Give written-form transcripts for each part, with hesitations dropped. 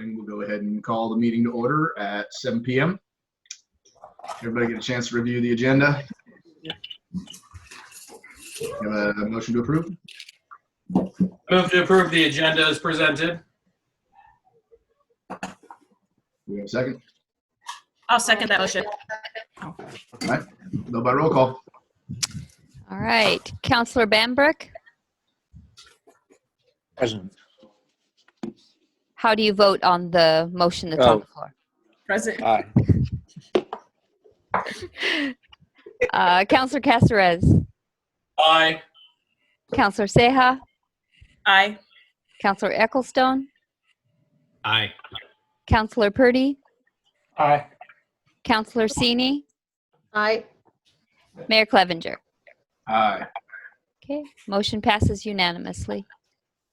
recording. We'll go ahead and call the meeting to order at 7 p.m. Everybody get a chance to review the agenda. You have a motion to approve? Move to approve the agenda as presented. Do we have a second? I'll second that motion. All right. Go by roll call. All right. Counselor Bambrick, Present. how do you vote on the motion that's on the floor? Present. Aye. Counselor Caceres, Aye. Counselor Seha, Aye. Counselor Ecclestone, Aye. Counselor Purdy, Aye. Counselor Sini, Aye. Mayor Clevenger. Aye. Okay, motion passes unanimously.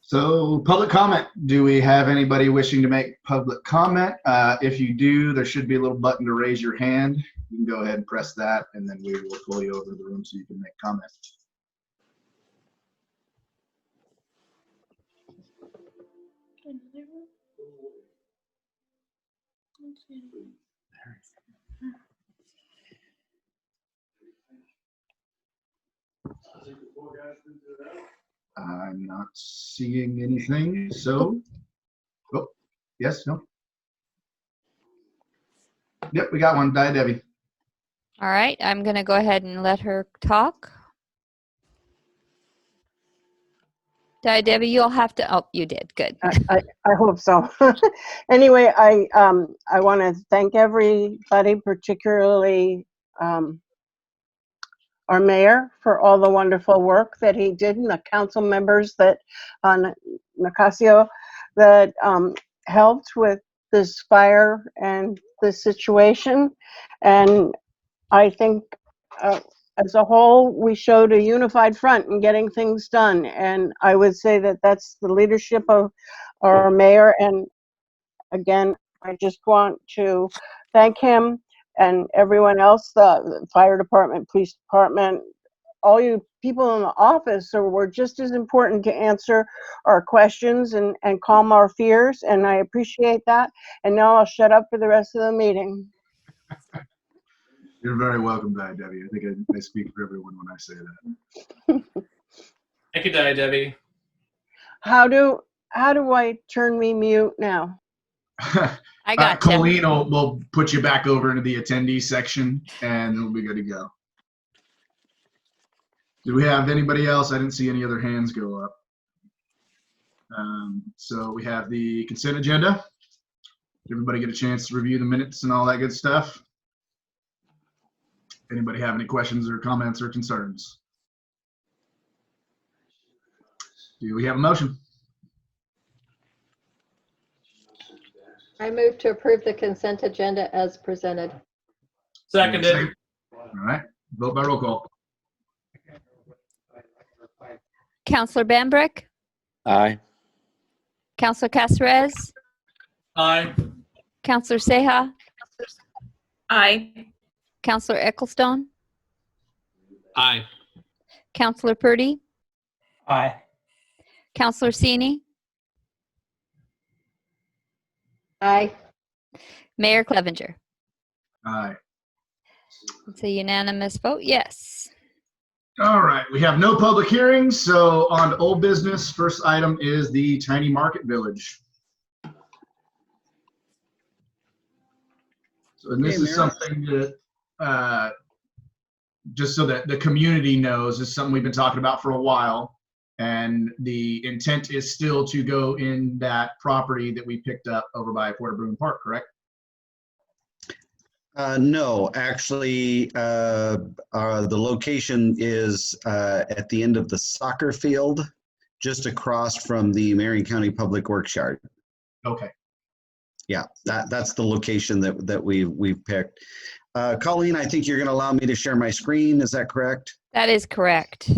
So public comment. Do we have anybody wishing to make public comment? If you do, there should be a little button to raise your hand. You can go ahead and press that, and then we will pull you over to the room so you can make comments. I'm not seeing anything, so, oh, yes, no? Yep, we got one. Debbie. All right, I'm going to go ahead and let her talk. Debbie, you'll have to, oh, you did, good. I hope so. Anyway, I want to thank everybody, particularly our mayor, for all the wonderful work that he did, and the council members that Nicasio that helped with this fire and this situation. And I think as a whole, we showed a unified front in getting things done. And I would say that that's the leadership of our mayor. And again, I just want to thank him and everyone else, the fire department, police department, all you people in the office were just as important to answer our questions and calm our fears. And I appreciate that. And now I'll shut up for the rest of the meeting. You're very welcome, Debbie. I think I speak for everyone when I say that. Thank you, Debbie. How do I turn me mute now? I got you. Colleen will put you back over into the attendee section, and we'll be good to go. Do we have anybody else? I didn't see any other hands go up. So we have the consent agenda. Did everybody get a chance to review the minutes and all that good stuff? Anybody have any questions or comments or concerns? Do we have a motion? I move to approve the consent agenda as presented. Seconded. All right. Vote by roll call. Counselor Bambrick, Aye. Counselor Caceres, Aye. Counselor Seha, Aye. Counselor Ecclestone, Aye. Counselor Purdy, Aye. Counselor Sini, Aye. Mayor Clevenger. Aye. It's a unanimous vote, yes. All right. We have no public hearings, so on to old business. First item is the Tiny Market Village. So, and this is something that, just so that the community knows, is something we've been talking about for a while. And the intent is still to go in that property that we picked up over by Fort Bruin Park, correct? No, actually, the location is at the end of the soccer field, just across from the Marion County Public Works Yard. Okay. Yeah, that's the location that we've picked. Colleen, I think you're going to allow me to share my screen. Is that correct? That is correct.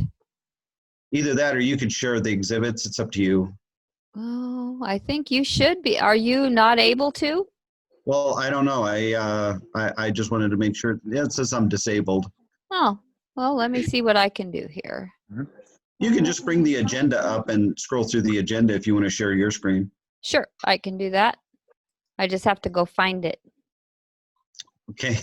Either that or you could share the exhibits. It's up to you. Oh, I think you should be. Are you not able to? Well, I don't know. I just wanted to make sure. Yeah, it says I'm disabled. Oh, well, let me see what I can do here. You can just bring the agenda up and scroll through the agenda if you want to share your screen. Sure, I can do that. I just have to go find it. Okay.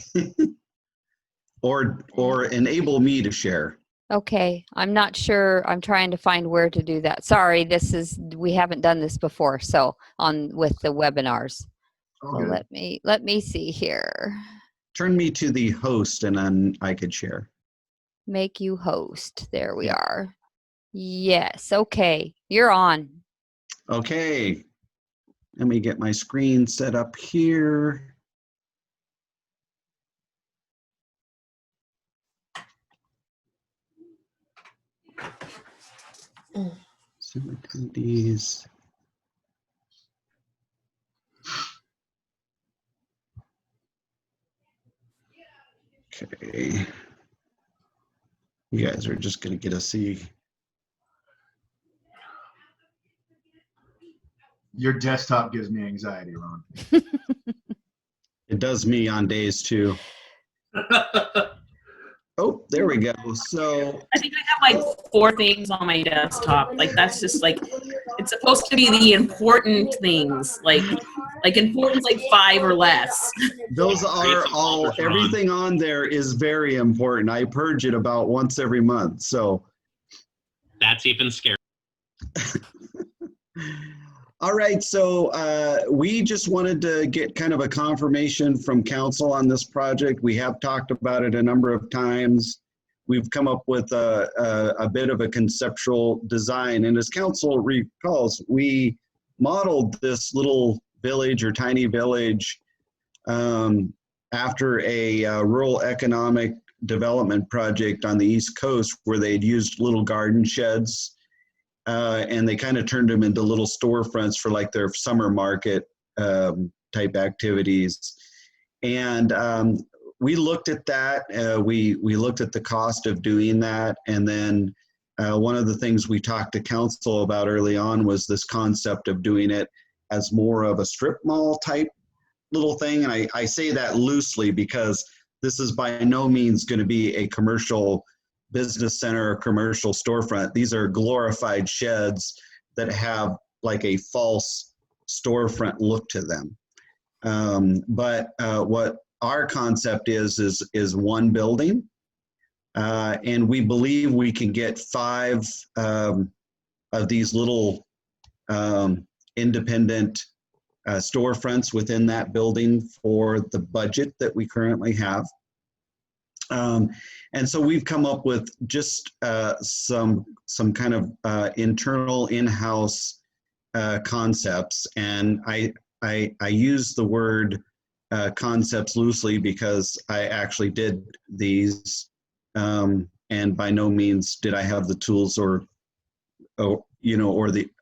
Or enable me to share. Okay, I'm not sure. I'm trying to find where to do that. Sorry, we haven't done this before, so with the webinars. All So good. let me see here. Turn me to the host and then I could share. Make you host. There we Yeah. are. Yes, okay. You're on. Okay. Let me get my screen set up here. Zoom attendees. Okay. You guys are just going to get to see. Your desktop gives me anxiety, Ron. It does me on days too. Oh, there we go. So I think I have like 4 things on my desktop. Like that's just like, it's supposed to be the important things, like important like 5 or less. those are some all, folders, Ron. everything on there is very important. I purge it about once every month. So, That's even scary. all right. So we just wanted to get kind of a confirmation from council on this project. We have talked about it a number of times. We've come up with a bit of a conceptual design. And as council recalls, we modeled this little village or tiny village after a rural economic development project on the East Coast where they'd used little garden sheds and they kind of turned them into little storefronts for like their summer market type activities. And we looked at that. We looked at the cost of doing that. And then one of the things we talked to council about early on was this concept of doing it as more of a strip mall type little thing. And I say that loosely because this is by no means going to be a commercial business center or commercial storefront. These are glorified sheds that have like a false storefront look to them. But what our concept is one building. And we believe we can get 5 of these little independent storefronts within that building for the budget that we currently have. And so we've come up with just some kind of internal in-house concepts. And I use the word concepts loosely because I actually did these, and by no means did I have the tools or the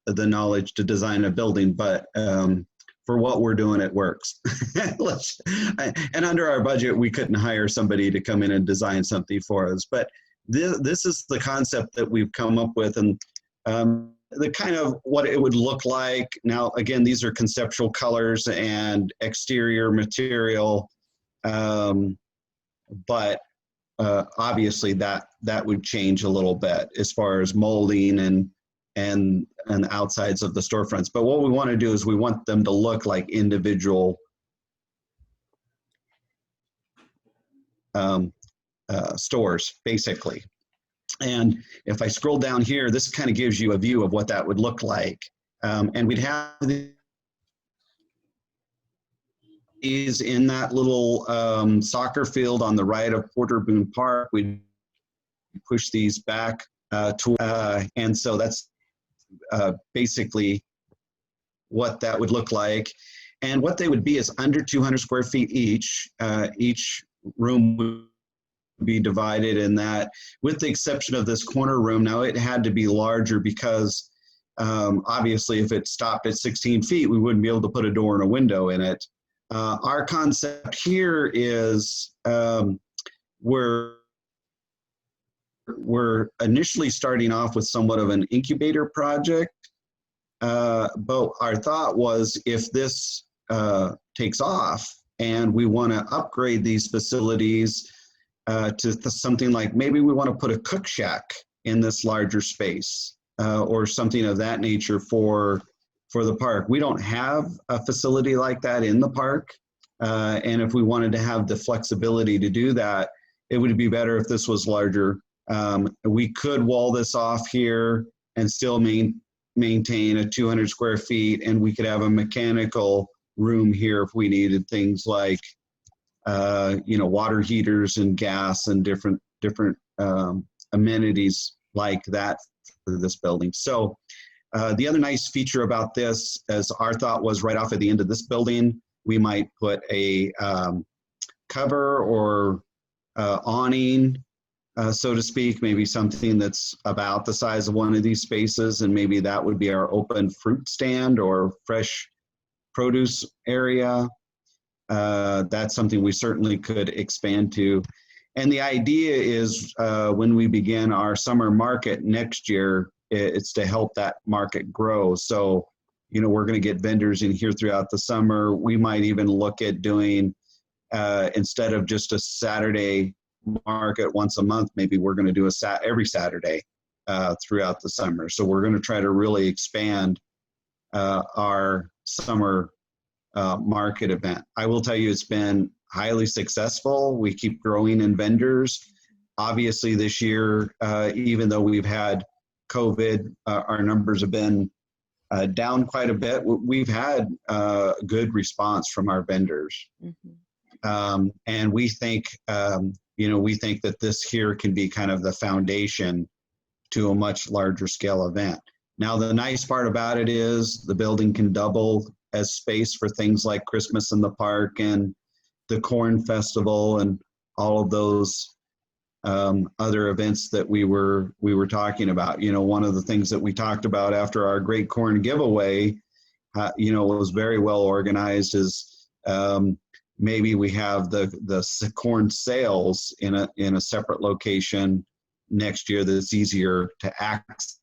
knowledge to design a building, but for what we're doing, it works. And under our budget, we couldn't hire somebody to come in and design something for us. But this is the concept that we've come up with, and the kind of what it would look like. Now, again, these are conceptual colors and exterior material, but obviously that would change a little bit as far as molding and outsides of the storefronts. But what we want to do is we want them to look like individual stores, basically. And if I scroll down here, this kind of gives you a view of what that would look like. And we'd have these in that little soccer field on the right of Porter Boone Park. We'd push these back and so that's basically what that would look like. And what they would be is under 200 square feet each. Each room would be divided in that, with the exception of this corner room. Now it had to be larger because obviously if it stopped at 16 feet, we wouldn't be able to put a door and a window in it. Our concept here is we're initially starting off with somewhat of an incubator project, but our thought was if this takes off and we want to upgrade these facilities to something like, maybe we want to put a cook shack in this larger space or something of that nature for for the park. We don't have a facility like that in the park. And if we wanted to have the flexibility to do that, it would be better if this was larger. We could wall this off here and still maintain a 200 square feet, and we could have a mechanical room here if we needed things like, water heaters and gas and different amenities like that for this building. So the other nice feature about this, as our thought was right off at the end of this building, we might put a cover or awning, so to speak, maybe something that's about the size of one of these spaces, and maybe that would be our open fruit stand or fresh produce area. That's something we certainly could expand to. And the idea is when we begin our summer market next year, it's to help that market grow. So, we're going to get vendors in here throughout the summer. We might even look at doing, instead of just a Saturday market once a month, maybe we're going to do every Saturday throughout the summer. So we're going to try to really expand our summer market event. I will tell you, it's been highly successful. We keep growing in vendors. Obviously this year, even though we've had COVID, our numbers have been down quite a bit. We've had good response from our vendors. Mm-hmm. And we think, we think that this here can be kind of the foundation to a much larger scale event. Now, the nice part about it is the building can double as space for things like Christmas in the Park and the Corn Festival and all of those other events that we were talking about. One of the things that we talked about after our Great Corn giveaway, was very well organized, is maybe we have the corn sales in a separate location next year that's easier to access.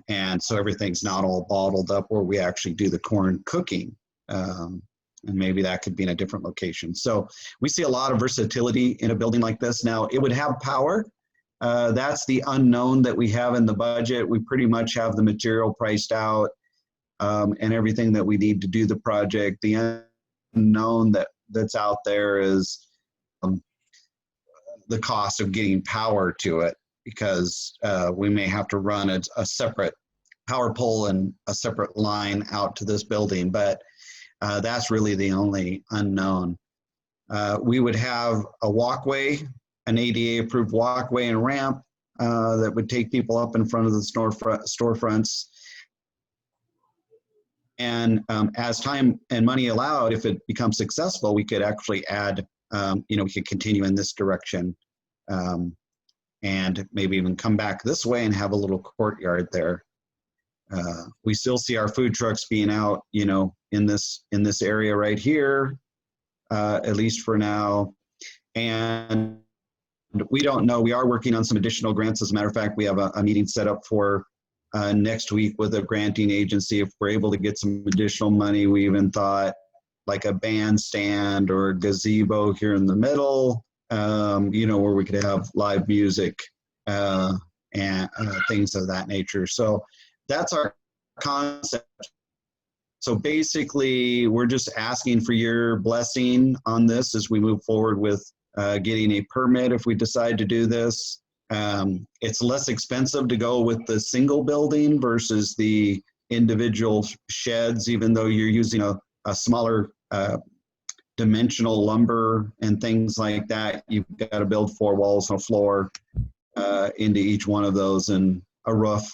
And so everything's not all bottled up where we actually do the corn cooking. And maybe that could be in a different location. So we see a lot of versatility in a building like this. Now, it would have power. That's the unknown that we have in the budget. We pretty much have the material priced out and everything that we need to do the project. The unknown that's out there is the cost of getting power to it, because we may have to run a separate power pole and a separate line out to this building. But that's really the only unknown. We would have a walkway, an ADA approved walkway and ramp that would take people up in front of the storefronts. And as time and money allowed, if it becomes successful, we could actually add, we could continue in this direction and maybe even come back this way and have a little courtyard there. We still see our food trucks being out, in this area right here, at least for now. And we don't know. We are working on some additional grants. As a matter of fact, we have a meeting set up for next week with a granting agency. If we're able to get some additional money, we even thought like a bandstand or a gazebo here in the middle, where we could have live music and things of that nature. So that's our concept. So basically, we're just asking for your blessing on this as we move forward with getting a permit if we decide to do this. It's less expensive to go with the single building versus the individual sheds, even though you're using a smaller dimensional lumber and things like that. You've got to build 4 walls and a floor into each one of those, and a roof.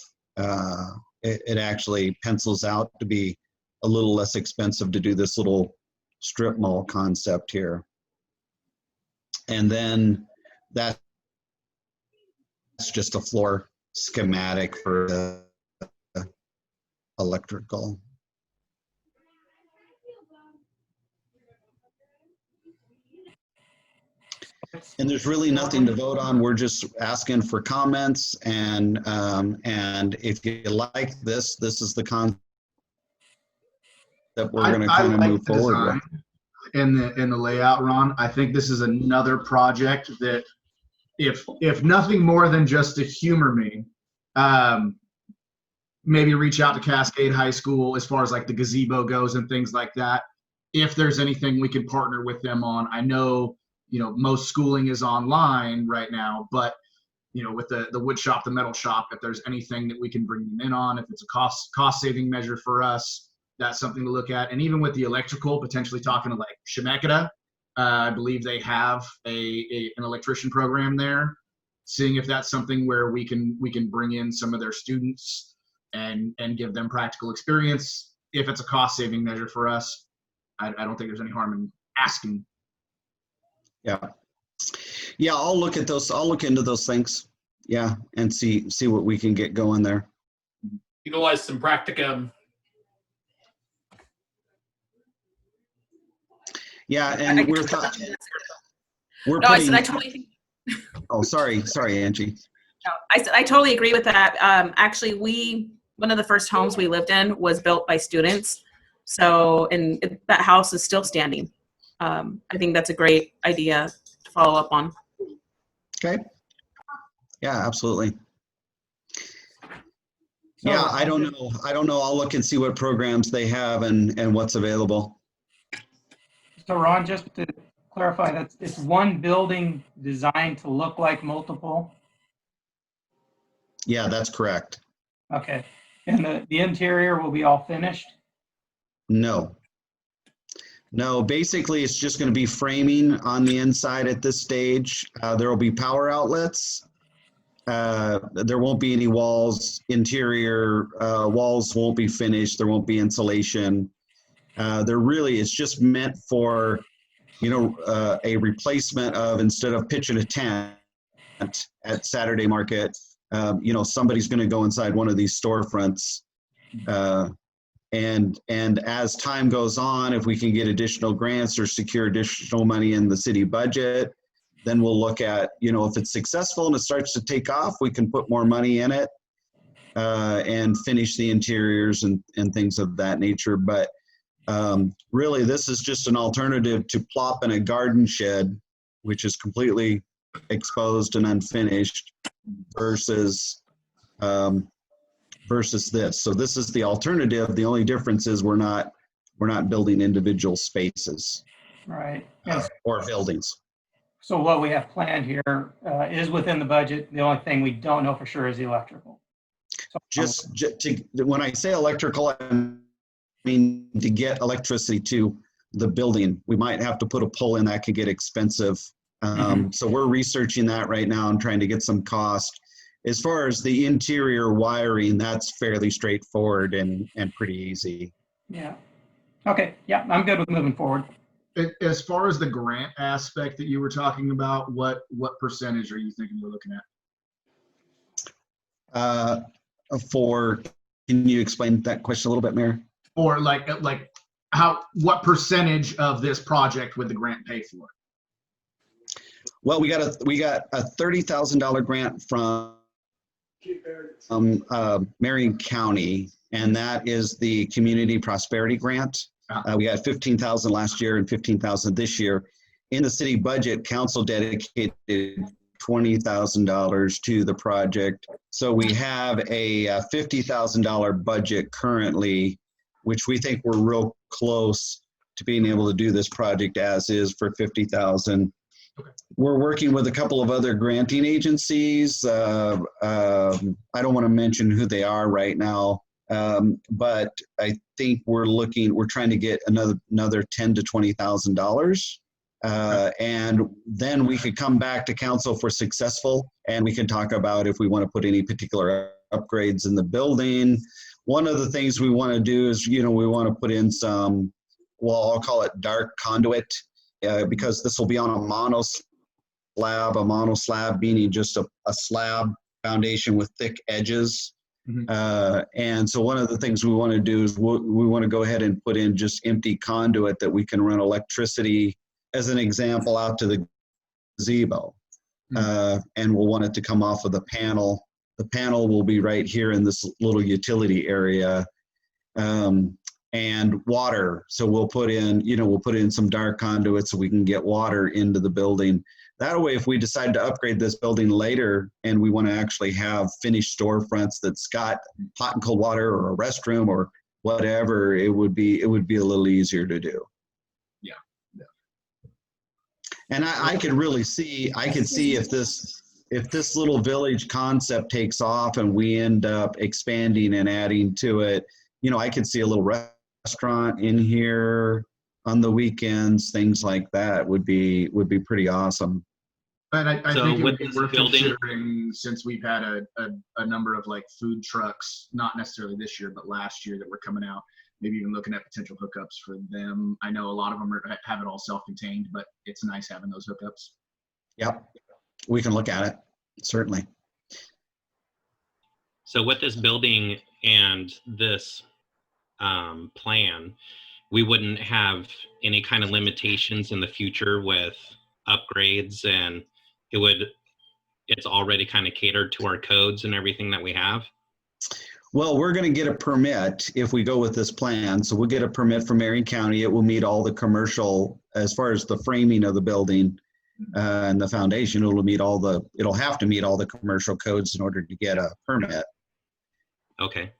It actually pencils out to be a little less expensive to do this little strip mall concept here. And then that's just a floor schematic for the electrical. And there's really nothing to vote on. We're just asking for comments, and if you like this is the concept that we're going to kind of move forward with. In the layout, Ron, I think this is another project that, if nothing more than just to humor me, maybe reach out to Cascade High School as far as like the gazebo goes and things like that. If there's anything we could partner with them on. I know, most schooling is online right now, but with the wood shop, the metal shop, if there's anything that we can bring them in on, if it's a cost saving measure for us, that's something to look at. And even with the electrical, potentially talking to like Shemakata, I believe they have an electrician program there, seeing if that's something where we can bring in some of their students and give them practical experience. If it's a cost saving measure for us, I don't think there's any harm in asking. Yeah, I'll look at those. I'll look into those things. Yeah, and see what we can get going there. Utilize some practicum. Yeah, and we're No, I said I totally think. Oh, sorry, Angie. No, I said I totally agree with that. Actually, one of the first homes we lived in was built by students, so that house is still standing. I think that's a great idea to follow up on. Okay. Yeah, absolutely. Yeah, I don't know. I'll look and see what programs they have and what's available. So Ron, just to clarify, that it's one building designed to look like multiple? Yeah, that's correct. Okay. And the interior will be all finished? No, basically it's just going to be framing on the inside at this stage. There will be power outlets. There won't be any walls. Interior walls won't be finished. There won't be insulation. It's just meant for, a replacement of, instead of pitching a tent at Saturday Market, somebody's going to go inside one of these storefronts. And as time goes on, if we can get additional grants or secure additional money in the city budget, then we'll look at, if it's successful and it starts to take off, we can put more money in it and finish the interiors and things of that nature. But really, this is just an alternative to plop in a garden shed, which is completely exposed and unfinished, versus this. So this is the alternative. The only difference is we're not building individual spaces, Right. Yes. Or buildings. So what we have planned here is within the budget. The only thing we don't know for sure is the electrical. So, When I say electrical, I mean to get electricity to the building, we might have to put a pole in. That could get expensive. So we're researching that right now and trying to get some cost. As far as the interior wiring, that's fairly straightforward and pretty easy. Yeah. Okay. Yeah, I'm good with moving forward. As far as the grant aspect that you were talking about, what percentage are you thinking we're looking at? Can you explain that question a little bit, Mayor? Or what percentage of this project would the grant pay for? Well, we got a $30,000 grant from Marion County, and that is the Community Prosperity Grant. We got $15,000 last year and $15,000 this year. In the city budget, council dedicated $20,000 to the project. So we have a $50,000 budget currently, which we think we're real close to being able to do this project as is for $50,000. We're working with a couple of other granting agencies. I don't want to mention who they are right now, but I think we're trying to get another $10,000 to $20,000. And then we could come back to council if we're successful, and we can talk about if we want to put any particular upgrades in the building. One of the things we want to do is, we want to put in some, well, I'll call it dark conduit, because this will be on a mono slab meaning just a slab foundation with thick edges. And so one of the things we want to do is we want to go ahead and put in just empty conduit that we can run electricity, as an example, out to the gazebo. And we'll want it to come off of the panel. The panel will be right here in this little utility area. and water. So we'll put in some dark conduit so we can get water into the building. That way, if we decide to upgrade this building later and we want to actually have finished storefronts that's got hot and cold water or a restroom or whatever, it would be a little easier to do. Yeah. And I could see if this little village concept takes off and we end up expanding and adding to it, I could see a little restaurant in here on the weekends, things like that would be pretty awesome. But I So think it would with be this worth building- considering, since we've had a number of like food trucks, not necessarily this year, but last year, that were coming out, maybe even looking at potential hookups for them. I know a lot of them have it all self-contained, but it's nice having those hookups. Yep, we can look at it, certainly. So with this building and this plan, we wouldn't have any kind of limitations in the future with upgrades, and it's already kind of catered to our codes and everything that we have. Well, we're going to get a permit if we go with this plan. So we'll get a permit from Marion County. It will meet all the commercial, as far as the framing of the building and the foundation, it'll have to meet all the commercial codes in order to get a permit. Okay.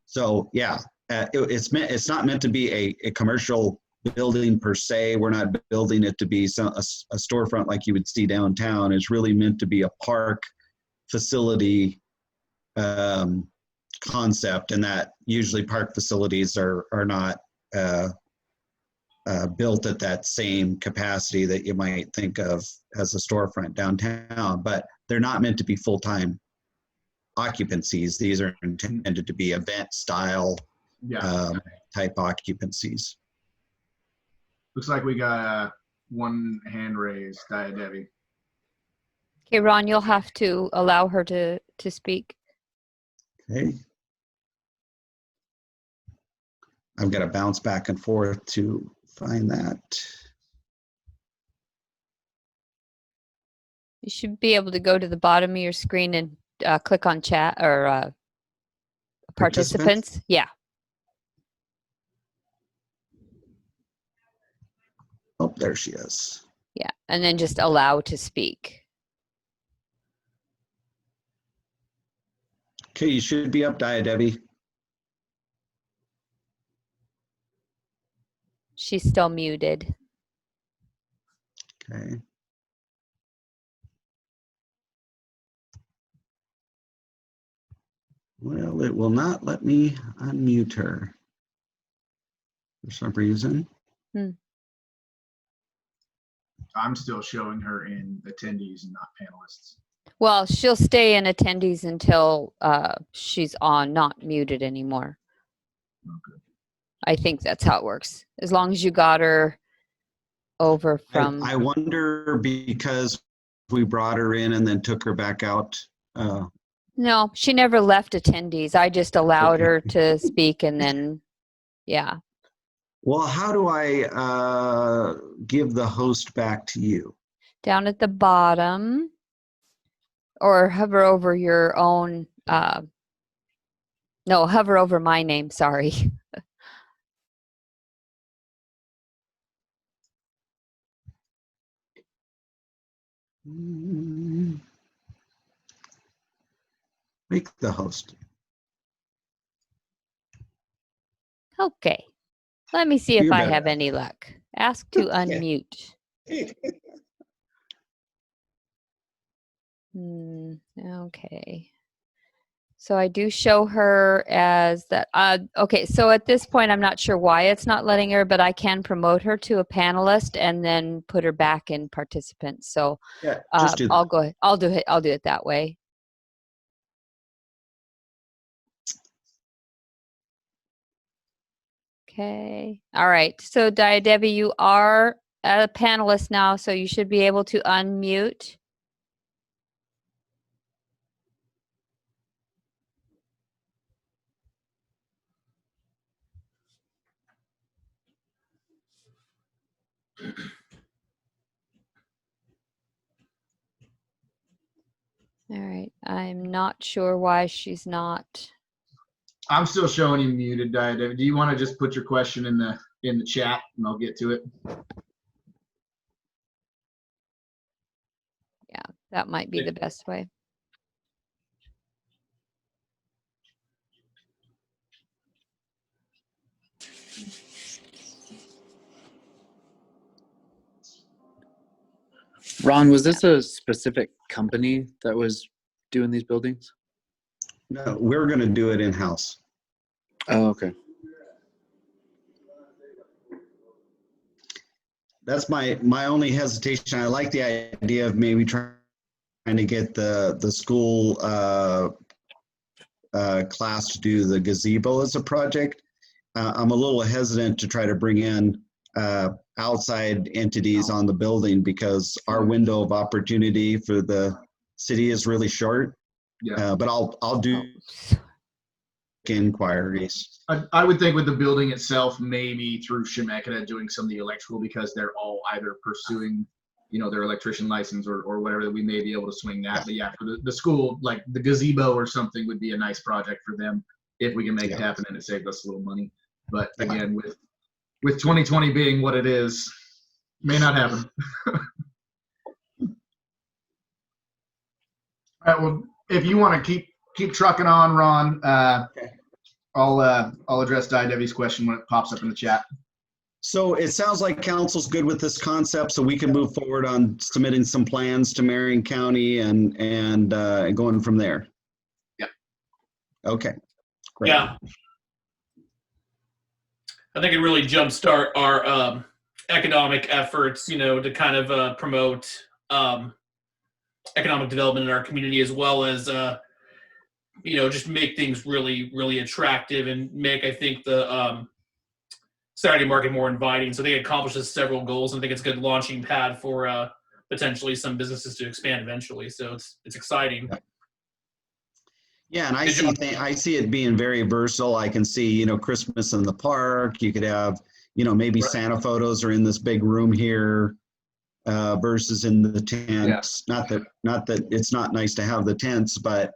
So yeah, it's not meant to be a commercial building per se. We're not building it to be a storefront like you would see downtown. It's really meant to be a park facility concept, and that usually park facilities are not built at that same capacity that you might think of as a storefront downtown, but they're not meant to be full-time occupancies. These are intended to be event style type occupancies. Looks like we got one hand raised, Debbie. Okay, Ron, you'll have to allow her to speak. Okay. I've got to bounce back and forth to find that. You should be able to go to the bottom of your screen and click on chat or participants. Yeah. Oh, there she is. Yeah. And then just allow to speak. Okay, you should be up, Debbie. She's still muted. Okay. Well, it will not let me unmute her for some reason. I'm still showing her in attendees and not panelists. Well, she'll stay in attendees until she's not muted anymore. Okay. I think that's how it works. As long as you got her over from. I wonder, because we brought her in and then took her back out. No, she never left attendees. I just allowed Okay. her to speak, and then, yeah. Well, how do I give the host back to you? Down at the bottom, or hover over your own. No, hover over my name. Sorry. Make the host. Okay. Let me see if You're I better. have any luck. Ask to Okay. unmute. Okay. So I do show her as that. Okay, so at this point, I'm not sure why it's not letting her, but I can promote her to a panelist and then put her back in participants. So Yeah, just do that. I'll go ahead. I'll do it that way. Okay. All right. So Debbie, you are a panelist now, so you should be able to unmute. All right. I'm not sure why she's not. I'm still showing you muted, David. Do you want to just put your question in the chat and I'll get to it? Yeah, that might be the best way. Ron, was this a specific company that was doing these buildings? No, we're going to do it in-house. Oh, okay. That's my only hesitation. I like the idea of maybe trying to get the school class to do the gazebo as a project. I'm a little hesitant to try to bring in outside entities on the building because our window of opportunity for the city is really short. Yeah. But I'll do inquiries. I would think with the building itself, maybe through Chemeketa doing some of the electrical because they're all either pursuing, their electrician license or whatever, that we may be able to swing that. But yeah, for the school, like the gazebo or something would be a nice project for them if we can make it happen and it saved us a little money. But again, with 2020 being what it is, may not happen. All right. Well, if you want to keep trucking on, Ron, I'll address Debbie's question when it pops up in the chat. So it sounds like council's good with this concept, so we can move forward on submitting some plans to Marion County and going from there. Yeah. Okay. Great. Yeah. I think it really jumpstart our economic efforts, to kind of promote economic development in our community, as well as just make things really, really attractive and make, I think, the Saturday market more inviting. So I think it accomplishes several goals, and I think it's a good launching pad for potentially some businesses to expand eventually. So it's exciting. Yeah, and I see it being very versatile. I can see, Christmas in the park. You could have, maybe Santa photos are in this big room here versus in the tents. Yeah. Not that it's not nice to have the tents, but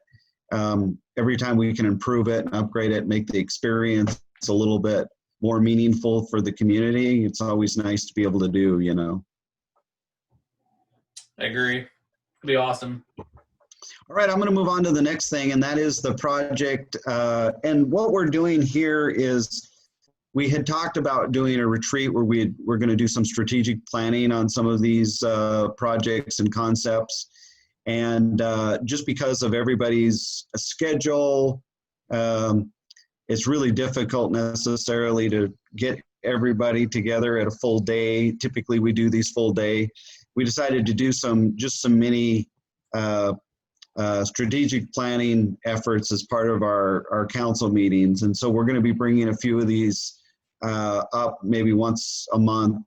every time we can improve it and upgrade it, make the experience a little bit more meaningful for the community, it's always nice to be able to do, I agree. It'd be awesome. All right, I'm going to move on to the next thing, and that is the project. And what we're doing here is we had talked about doing a retreat where we're going to do some strategic planning on some of these projects and concepts. And just because of everybody's schedule, it's really difficult necessarily to get everybody together at a full day. Typically, we do these full day. We decided to do some mini strategic planning efforts as part of our council meetings. And so we're going to be bringing a few of these up maybe once a month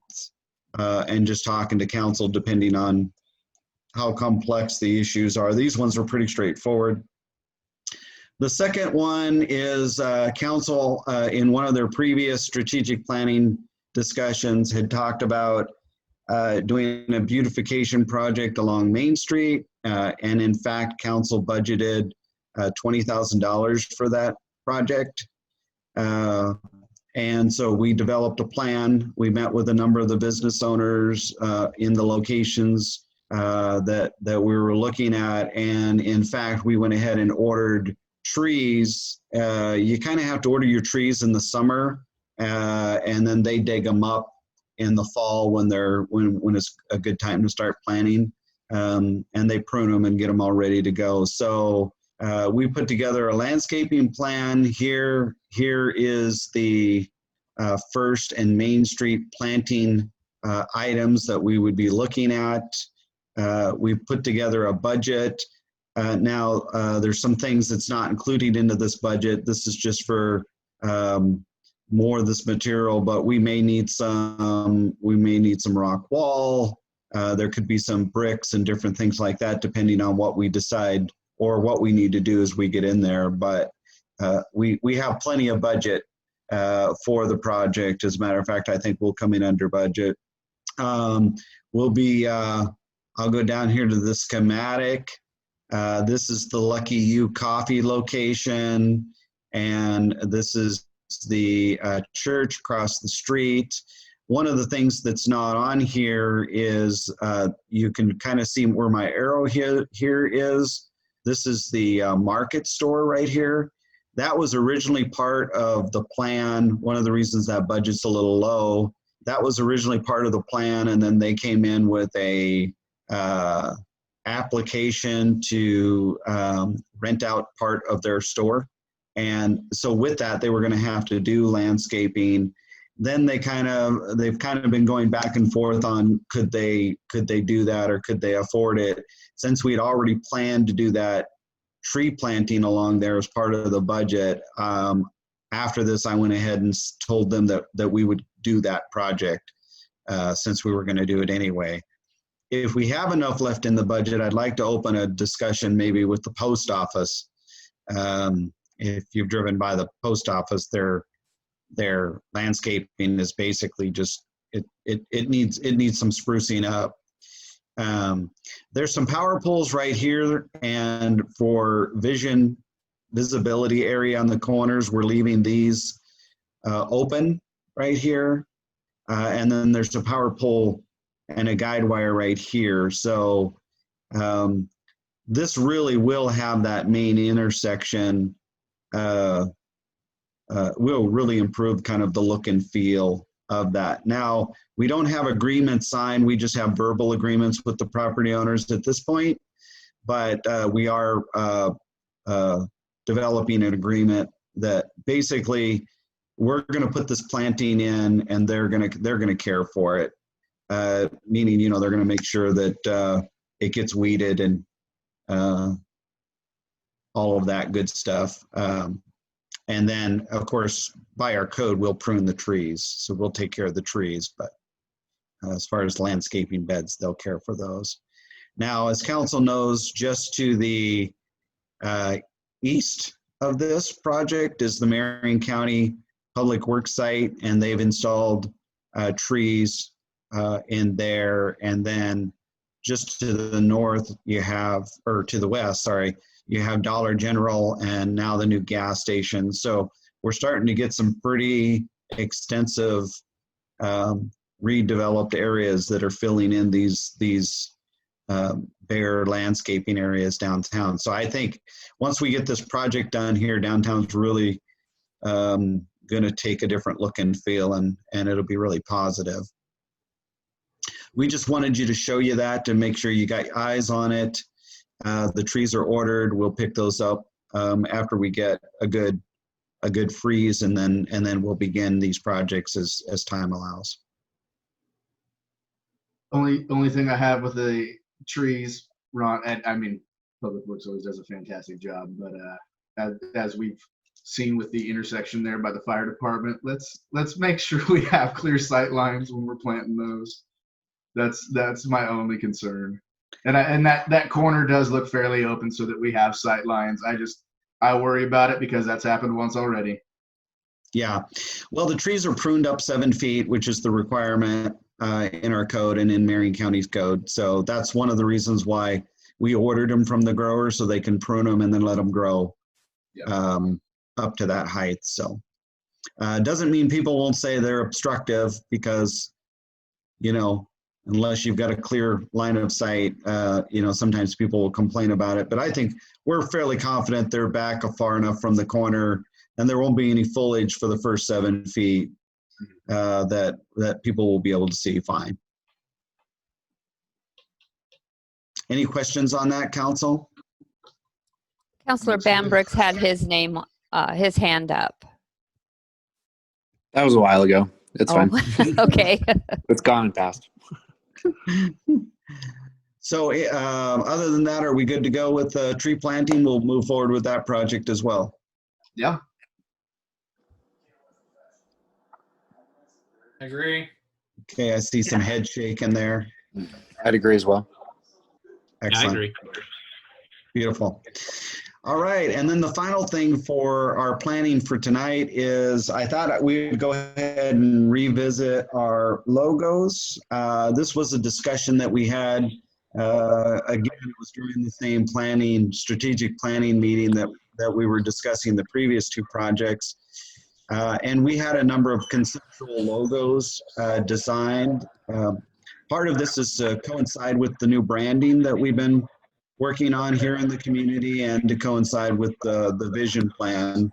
and just talking to council depending on how complex the issues are. These ones are pretty straightforward. The second one is council in one of their previous strategic planning discussions had talked about doing a beautification project along Main Street. And in fact, council budgeted $20,000 for that project. And so we developed a plan. We met with a number of the business owners in the locations that we were looking at. And in fact, we went ahead and ordered trees. You kind of have to order your trees in the summer and then they dig them up in the fall when it's a good time to start planting. And they prune them and get them all ready to go. So we put together a landscaping plan. Here is the First and Main Street planting items that we would be looking at. We've put together a budget. Now, there's some things that's not included into this budget. This is just for more of this material, but we may need some rock wall. There could be some bricks and different things like that, depending on what we decide or what we need to do as we get in there. But we have plenty of budget for the project. As a matter of fact, I think we'll come in under budget. I'll go down here to the schematic. This is the Lucky You coffee location. And this is the church across the street. One of the things that's not on here is you can kind of see where my arrow here is. This is the market store right here. That was originally part of the plan. One of the reasons that budget's a little low, that was originally part of the plan, and then they came in with a application to rent out part of their store. And so with that, they were going to have to do landscaping. Then they've kind of been going back and forth on could they do that or could they afford it. Since we'd already planned to do that tree planting along there as part of the budget, after this, I went ahead and told them that we would do that project since we were going to do it anyway. If we have enough left in the budget, I'd like to open a discussion maybe with the post office. If you've driven by the post office, their landscaping is basically just, it needs some sprucing up. There's some power poles right here, and for visibility area on the corners, we're leaving these open right here. And then there's a power pole and a guide wire right here. So this really will have that main intersection, will really improve kind of the look and feel of that. Now, we don't have agreements signed. We just have verbal agreements with the property owners at this point, but we are developing an agreement that basically we're going to put this planting in, and they're going to care for it. Meaning, you know, they're going to make sure that it gets weeded and all of that good stuff. And then, of course, by our code, we'll prune the trees. So we'll take care of the trees. But as far as landscaping beds, they'll care for those. Now, as council knows, just to the east of this project is the Marion County Public Works site, and they've installed trees in there. And then just to the north, you have, or to the west, sorry, you have Dollar General and now the new gas station. So we're starting to get some pretty extensive redeveloped areas that are filling in these bare landscaping areas downtown. So I think once we get this project done here, downtown's really going to take a different look and feel, and it'll be really positive. We just wanted you to show you that to make sure you got eyes on it. The trees are ordered. We'll pick those up after we get a good freeze, and then we'll begin these projects as time allows. Only thing I have with the trees, Ron, and I mean, Public Works always does a fantastic job, but as we've seen with the intersection there by the fire department, let's make sure we have clear sight lines when we're planting those. That's my only concern. And that corner does look fairly open so that we have sight lines. I worry about it because that's happened once already. Yeah. Well, the trees are pruned up 7 feet, which is the requirement in our code and in Marion County's code. So that's one of the reasons why we ordered them from the grower, so they can prune them and then let them grow up to that height. So doesn't mean people won't say they're obstructive, because, you know, unless you've got a clear line of sight, you know, sometimes people will complain about it. But I think we're fairly confident they're back far enough from the corner, and there won't be any foliage for the first 7 feet that people will be able to see fine. Any questions on that, council? Councilor Bambrick's had his name, his hand up. That was a while ago. It's fine. Okay. It's gone and passed. So other than that, are we good to go with tree planting? We'll move forward with that project as well. Yeah. I agree. Okay, I see some head shaking there. I'd agree as well. Excellent. I agree. Beautiful. All right, and then the final thing for our planning for tonight is I thought we would go ahead and revisit our logos. This was a discussion that we had. Again, it was during the same strategic planning meeting that we were discussing the previous two projects. And we had a number of conceptual logos designed. Part of this is to coincide with the new branding that we've been working on here in the community and to coincide with the vision plan.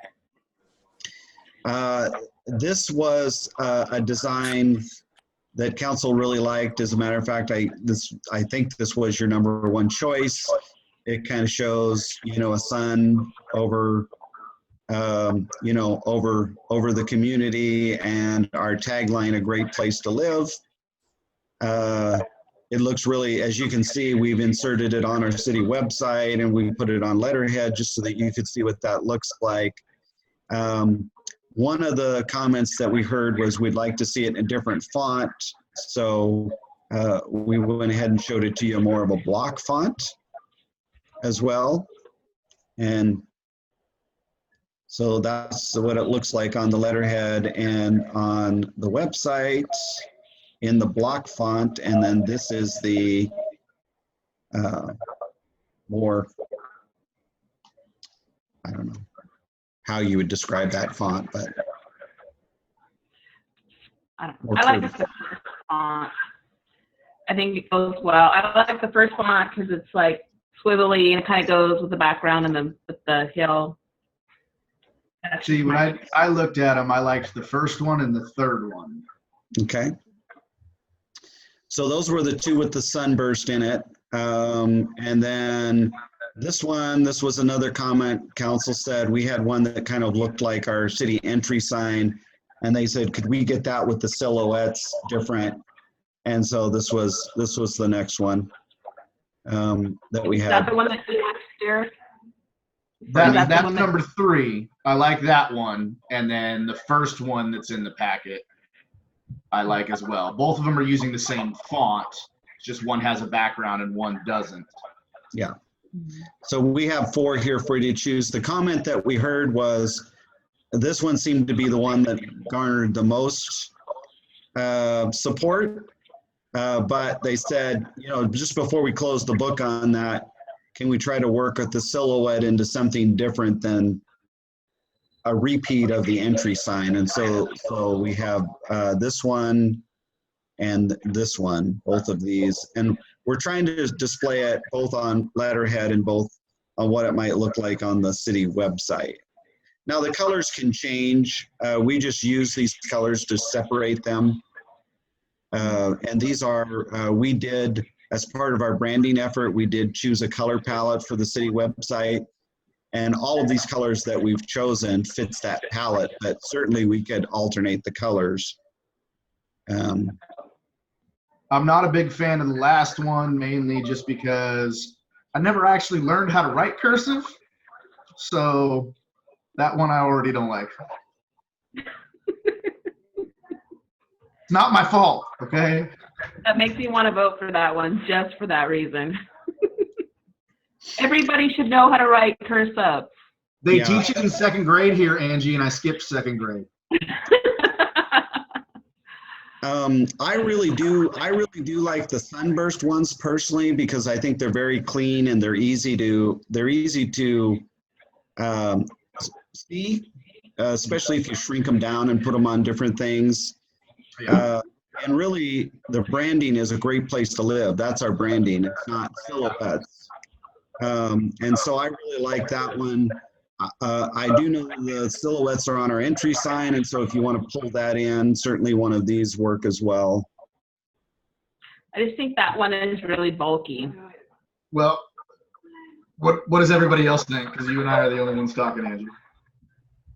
This was a design that council really liked. As a matter of fact, I think this was your number one choice. It kind of shows, a sun over, over the community, and our tagline, "A great place to live." It looks really, as you can see, we've inserted it on our city website, and we put it on letterhead just so that you could see what that looks like. One of the comments that we heard was we'd like to see it in a different font. So we went ahead and showed it to you more of a block font as well. And so that's what it looks like on the letterhead and on the website in the block font. And then this is the more, I don't know how you would describe that font, but I like the first font. I think it goes well. I like the first font because it's like swivelly and it kind of goes with the background and with the hill. See, when I looked at them, I liked the first one and the third one. Okay. So those were the two with the sunburst in it. And then this was another comment council said. We had one that kind of looked like our city entry sign, and they said, could we get that with the silhouettes different? And so this was the next one that we had. Is that the one that you have, Derek? That's number 3. I like that one. And then the first one that's in the packet, I like as well. Both of them are using the same font. It's just one has a background and one doesn't. Yeah. So we have 4 here for you to choose. The comment that we heard was this one seemed to be the one that garnered the most support. But they said, just before we close the book on that, can we try to work with the silhouette into something different than a repeat of the entry sign? And so we have this one and this one, both of these. And we're trying to display it both on letterhead and both on what it might look like on the city website. Now the colors can change. We just use these colors to separate them. And these are, we did, as part of our branding effort, we did choose a color palette for the city website. And all of these colors that we've chosen fits that palette, but certainly we could alternate the colors. I'm not a big fan of the last one, mainly just because I never actually learned how to write cursive. So that one I already don't like. It's not my fault, okay? That makes me want to vote for that one just for that reason. Everybody should know how to write cursive. They teach it in 2nd grade here, Angie, and I skipped 2nd grade. I really do like the sunburst ones personally, because I think they're very clean and they're easy to see, especially if you shrink them down and put them on different things. And really, the branding is a great place to live. That's our branding. It's not silhouettes. And so I really like that one. I do know the silhouettes are on our entry sign, and so if you want to pull that in, certainly one of these work as well. I just think that one is really bulky. Well, what does everybody else think? Because you and I are the only ones talking, Andrew.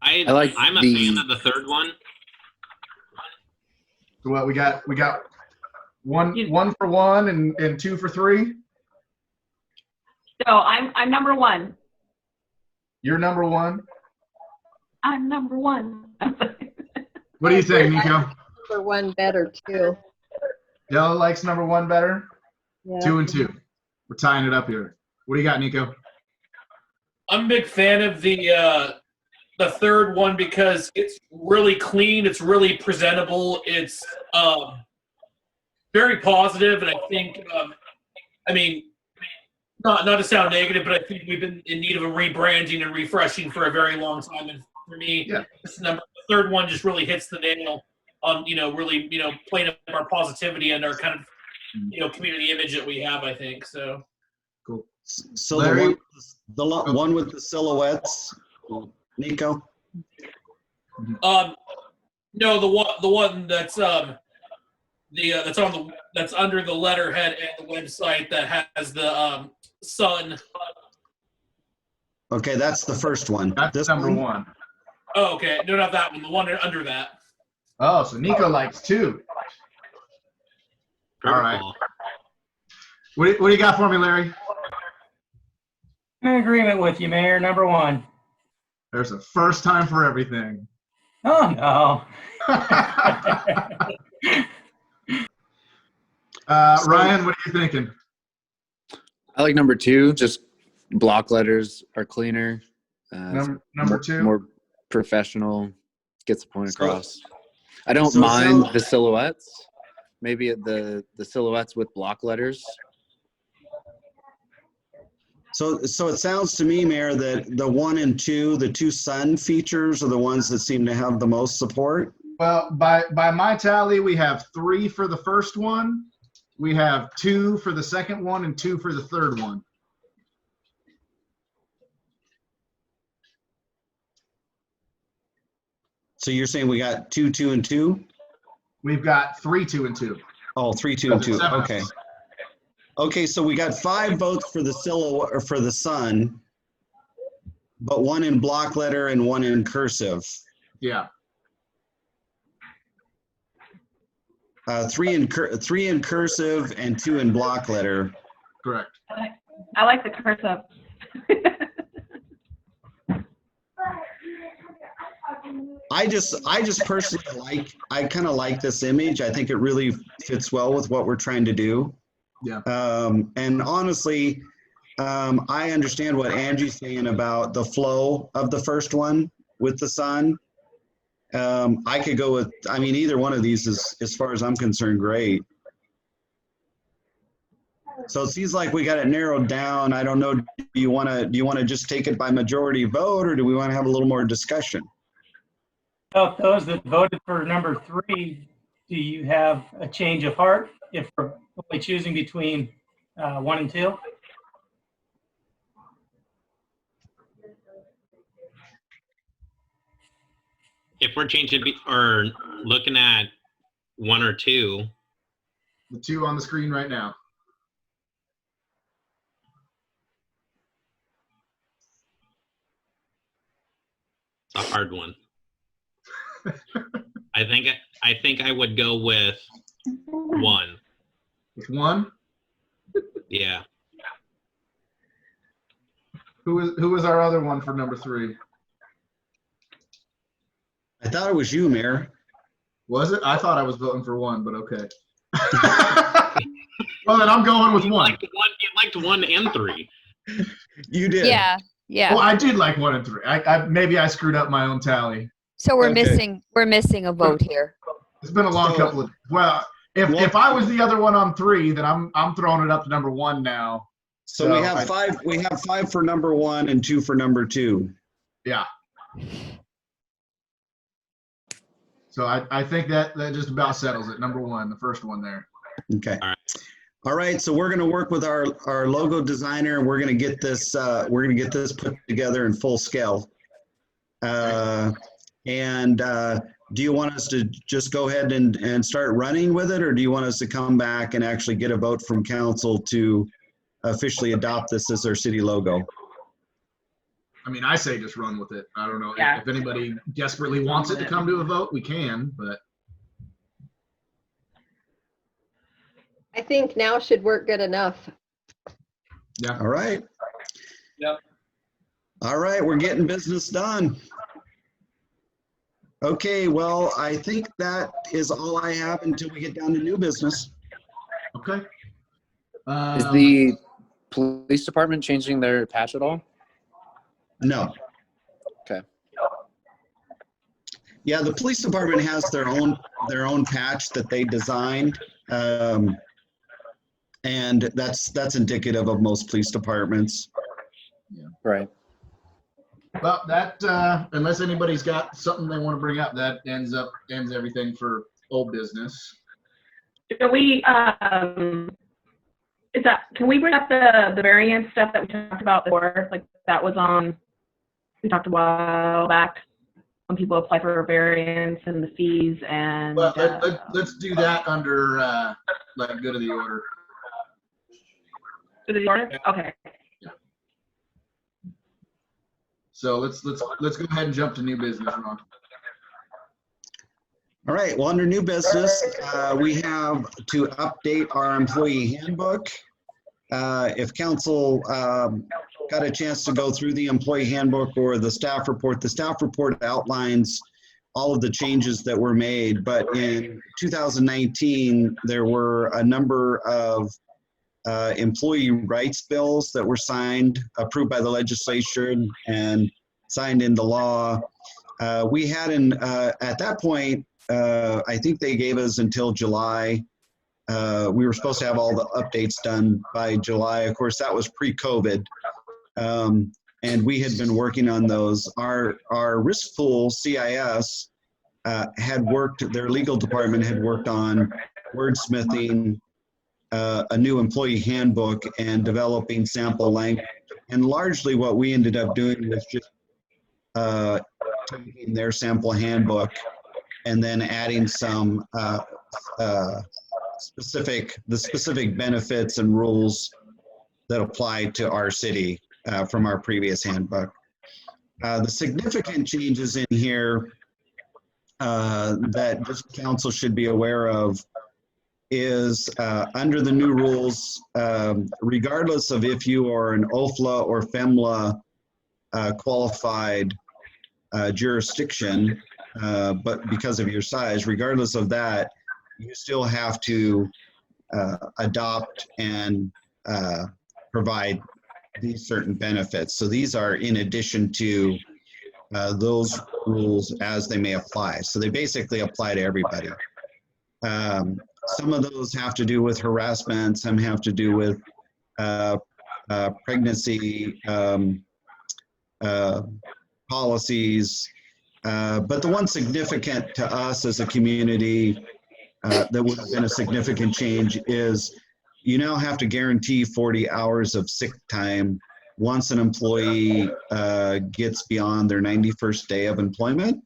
I'm a fan of the third one. So what we got one for 1 and 2 for 3. So I'm number 1. You're number 1. I'm number 1. What do you think, Nico? Number 1 better too. Yellow likes number 1 better. Yeah. 2 and 2. We're tying it up here. What do you got, Nico? I'm a big fan of the third one because it's really clean. It's really presentable. It's very positive, and I think, not to sound negative, but I think we've been in need of a rebranding and refreshing for a very long time. And for me, Yeah. the third one just really hits the nail on, really, playing up our positivity and our kind of, community image that we have, I think. So. Cool. So Larry? one with the silhouettes, Nico? No, the one that's that's under the letterhead and the website that has the sun. Okay, that's the first one. That's This number one. Oh, okay. No, not that one. The one under that. Oh, so Nico likes two. All right. What do you got for me, Larry? I'm in agreement with you, Mayor. Number one. There's a first time for everything. Oh, no. Ryan, what are you thinking? I like number two. Just block letters are cleaner. Number two? More professional. Gets the point So- across. I don't so- mind the silhouettes. Maybe the silhouettes with block letters. So it sounds to me, Mayor, that the 1 and 2, the two sun features are the ones that seem to have the most support. Well, by my tally, we have 3 for the first one. We have 2 for the second one and 2 for the third one. So you're saying we got 2, 2, and 2? We've got 3, 2, and 2. Oh, 3, 2, and 2. Seven of Okay. us. Okay, so we got 5 votes for the silhouette or for the sun, but 1 in block letter and 1 in cursive. Yeah. 3 in cursive and 2 in block letter. Correct. I like the cursive. I just personally I kind of like this image. I think it really fits well with what we're trying to do. Yeah. And honestly, I understand what Angie's saying about the flow of the first one with the sun. I could go with, I mean, either one of these is, as far as I'm concerned, great. So it seems like we got it narrowed down. I don't know, do you want to just take it by majority vote, or do we want to have a little more discussion? Of those that voted for number 3, do you have a change of heart if we're only choosing between 1 and 2? If we're changing or looking at 1 or 2, The 2 on the screen right now. it's a hard one. I think I would go with 1. With 1? Yeah. Who was our other one for number 3? I thought it was you, Mayor. Was it? I thought I was voting for 1, but okay. Well, then I'm going with 1. You liked 1 and 3. You did. Yeah, yeah. Well, I did like 1 and 3. Maybe I screwed up my own tally. So we're Okay. missing a vote here. It's been a long So- couple of. Well, if I was the other one on 3, then I'm throwing it up to number 1 now. So we have 5. We have 5 for number 1 and 2 for number 2. Yeah. So I think that just about settles it. Number 1, the first one there. Okay. All right. All right. So we're going to work with our logo designer, and we're going to get this put together in full scale. Do you want us to just go ahead and start running with it, or do you want us to come back and actually get a vote from council to officially adopt this as our city logo? I mean, I say just run with it. I don't know Yeah. if anybody desperately wants it to come to a vote, we can, but I think now should work good enough. All right. Yep. All right, we're getting business done. Okay, well, I think that is all I have until we get down to new business. okay. Is the police department changing their patch at all? No. Okay. Yeah, the police department has their own patch that they designed. And And that's indicative of most police departments. Right. Well, that unless anybody's got something they want to bring up, that ends everything for old business. Can we can we bring up the variance stuff that we talked about before? Like that was on, we talked a while back when people apply for a variance and the fees and. Well, let's do that under like good of the order. Good of the order? Okay. So let's go ahead and jump to new business, Ron. All right, well, under new business, we have to update our employee handbook. If council got a chance to go through the employee handbook or the staff report outlines all of the changes that were made, but in 2019, there were a number of employee rights bills that were signed, approved by the legislature and signed into law. We had at that point, I think they gave us until July. We were supposed to have all the updates done by July. Of course, that was pre-COVID. And we had been working on those. Our risk pool, CIS, had worked, their legal department had worked on wordsmithing a new employee handbook and developing sample language. And largely what we ended up doing was just taking their sample handbook and then adding some specific benefits and rules that apply to our city from our previous handbook. The significant changes in here that this council should be aware of is under the new rules, regardless of if you are an OFLA or FEMLA qualified jurisdiction, but because of your size, regardless of that, you still have to adopt and provide these certain benefits. So these are in addition to those rules as they may apply. So they basically apply to everybody. Some of those have to do with harassment, some have to do with pregnancy policies, but the one significant to us as a community that would have been a significant change is you now have to guarantee 40 hours of sick time once an employee gets beyond their 91st day of employment.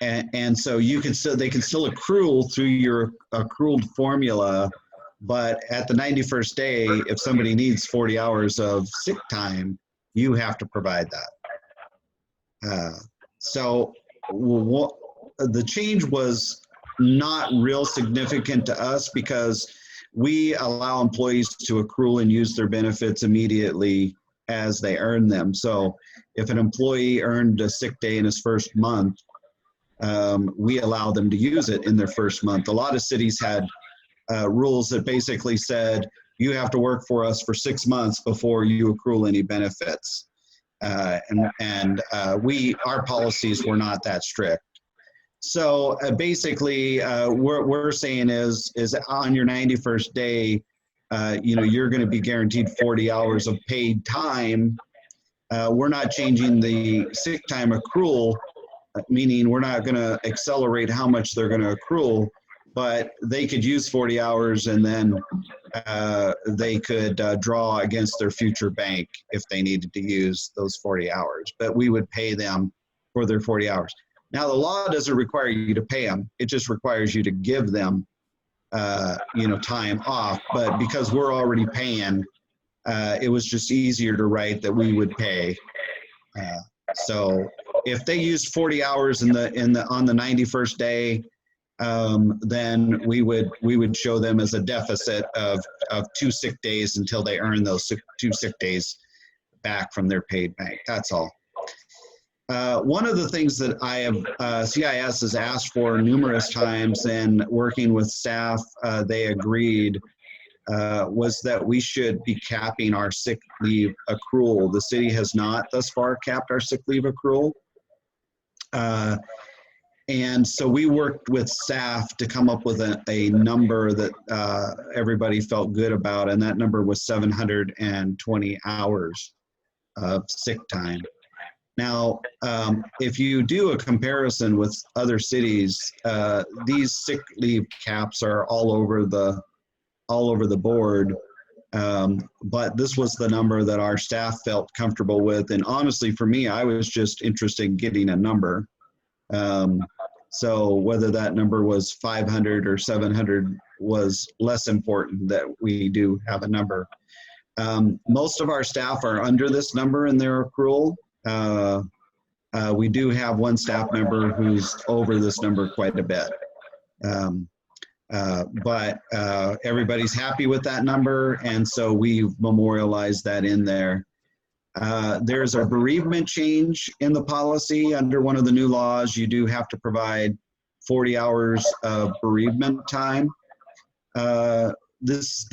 And so they can still accrue through your accrual formula, but at the 91st day, if somebody needs 40 hours of sick time, you have to provide that. So the change was not real significant to us because we allow employees to accrue and use their benefits immediately as they earn them. So if an employee earned a sick day in his first month, we allow them to use it in their first month. A lot of cities had rules that basically said, you have to work for us for 6 months before you accrue any benefits. Our policies were not that strict. So basically, what we're saying is on your 91st day, you're going to be guaranteed 40 hours of paid time. We're not changing the sick time accrual, meaning we're not going to accelerate how much they're going to accrue, but they could use 40 hours and then they could draw against their future bank if they needed to use those 40 hours, but we would pay them for their 40 hours. Now, the law doesn't require you to pay them. It just requires you to give them, time off. But because we're already paying, it was just easier to write that we would pay. So if they used 40 hours on the 91st day, then we would show them as a deficit of 2 sick days until they earn those 2 sick days back from their paid bank. That's all. One of the things that I have, CIS has asked for numerous times, and working with staff, they agreed, was that we should be capping our sick leave accrual. The city has not thus far capped our sick leave accrual. And so we worked with staff to come up with a number that everybody felt good about, and that number was 720 hours of sick time. Now, if you do a comparison with other cities, these sick leave caps are all over the board. But this was the number that our staff felt comfortable with. And honestly, for me, I was just interested in getting a number. So whether that number was 500 or 700 was less important, that we do have a number. Most of our staff are under this number in their accrual. We do have one staff member who's over this number quite a bit. But everybody's happy with that number, and so we've memorialized that in there. There's a bereavement change in the policy. Under one of the new laws, you do have to provide 40 hours of bereavement time. This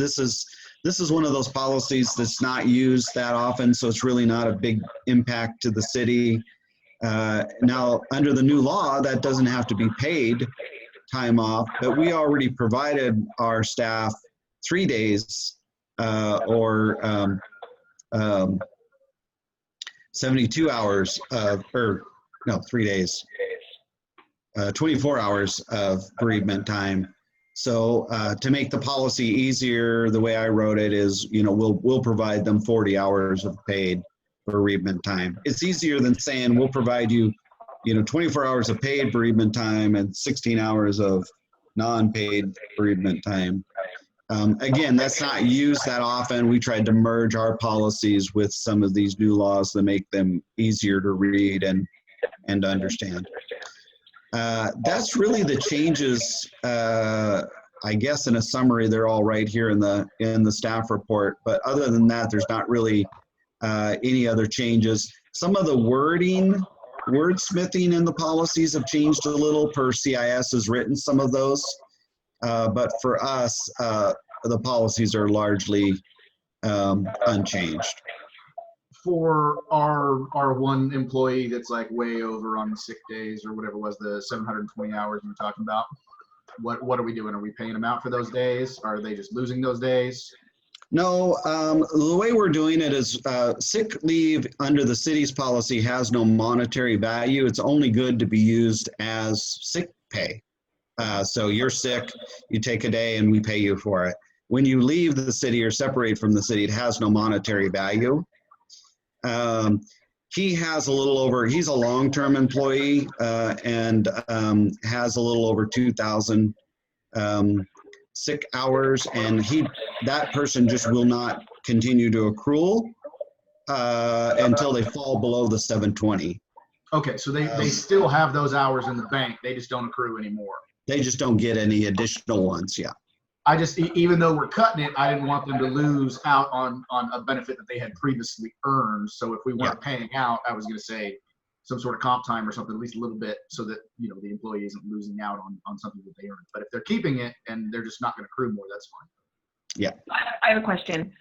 is one of those policies that's not used that often, so it's really not a big impact to the city. Now, under the new law, that doesn't have to be paid time off, but we already provided our staff 3 days or 72 hours of, or no, 3 days, 24 hours of bereavement time. So to make the policy easier, the way I wrote it is, you know, we'll provide them 40 hours of paid bereavement time. It's easier than saying we'll provide you, you know, 24 hours of paid bereavement time and 16 hours of non-paid bereavement time. Again, that's not used that often. We tried to merge our policies with some of these new laws to make them easier to read and understand. That's really the changes. I guess in a summary, they're all right here in the staff report. But other than that, there's not really any other changes. Some of the wordsmithing in the policies have changed a little per CIS has written some of those. But for us, the policies are largely unchanged. For our one employee that's like way over on the sick days or whatever was the 720 hours you were talking about, what are we doing? Are we paying them out for those days? Are they just losing those days? No, the way we're doing it is sick leave under the city's policy has no monetary value. It's only good to be used as sick pay. So you're sick, you take a day and we pay you for it. When you leave the city or separate from the city, it has no monetary value. He has a little over, he's a long-term employee and has a little over 2,000 sick hours, and that person just will not continue to accrue until they fall below the 720. Okay, so they still have those hours in the bank, they just don't accrue anymore. They just don't get any additional ones, yeah. I just, even though we're cutting it, I didn't want them to lose out on a benefit that they had previously earned. So if we weren't paying out, I was going to say some sort of comp time or something, at least a little bit, so that, you know, the employee isn't losing out on something that they earned. But if they're keeping it and they're just not going to accrue more, that's fine. Yeah. I have a question.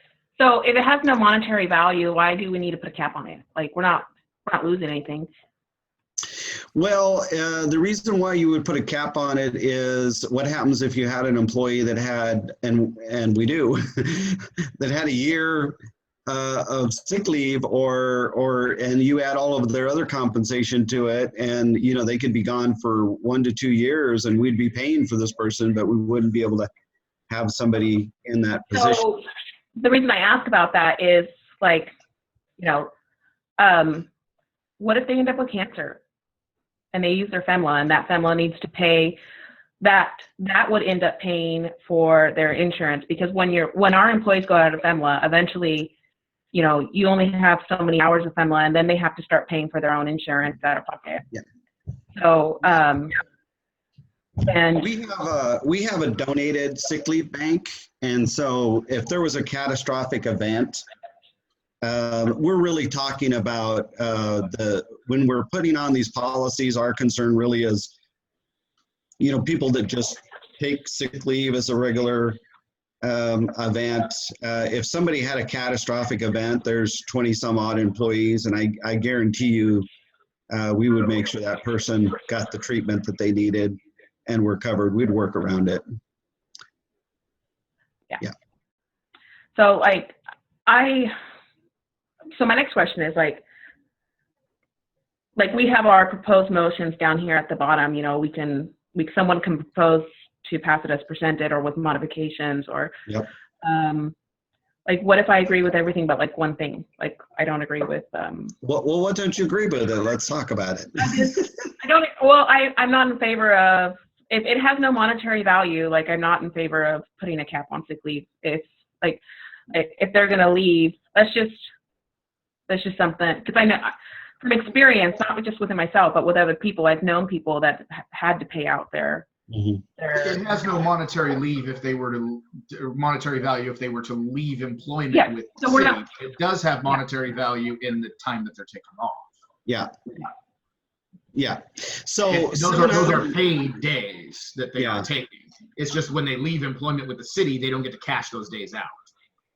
So if it has no monetary value, why do we need to put a cap on it? Like we're not losing anything. Well, the reason why you would put a cap on it is what happens if you had an employee that had, and we do, that had a year of sick leave and you add all of their other compensation to it, and you know they could be gone for 1 to 2 years and we'd be paying for this person, but we wouldn't be able to have somebody in that position. So the reason I ask about that is like, you know, what if they end up with cancer and they use their FEMLA and that FEMLA needs to pay that would end up paying for their insurance, because when our employees go out of FEMLA, eventually, you know, you only have so many hours of FEMLA and then they have to start paying for their own insurance out of pocket. Yeah. So, and we have a donated sick leave bank, and so if there was a catastrophic event, we're really talking about when we're putting on these policies, our concern really is, you know, people that just take sick leave as a regular event. If somebody had a catastrophic event, there's 20 some odd employees, and I guarantee you we would make sure that person got the treatment that they needed and were covered. We'd work around it. So like, so my next question is like we have our proposed motions down here at the bottom, you know, someone can propose to pass it as presented or with modifications or, Yep. Like what if I agree with everything but like one thing, like I don't agree with, Well, what don't you agree with it? Let's talk about it. I'm not in favor of, if it has no monetary value, like I'm not in favor of putting a cap on sick leave. If they're going to leave, that's just something, because I know from experience, not just within myself, but with other people, I've known people that had to pay out their It has no monetary leave if they were to, or monetary value if they were to leave employment Yeah, with so the we're city. not- It does have monetary value in the time that they're taking off. Yeah. Yeah. So Those are paid days that they Yeah. are taking. It's just when they leave employment with the city, they don't get to cash those days out.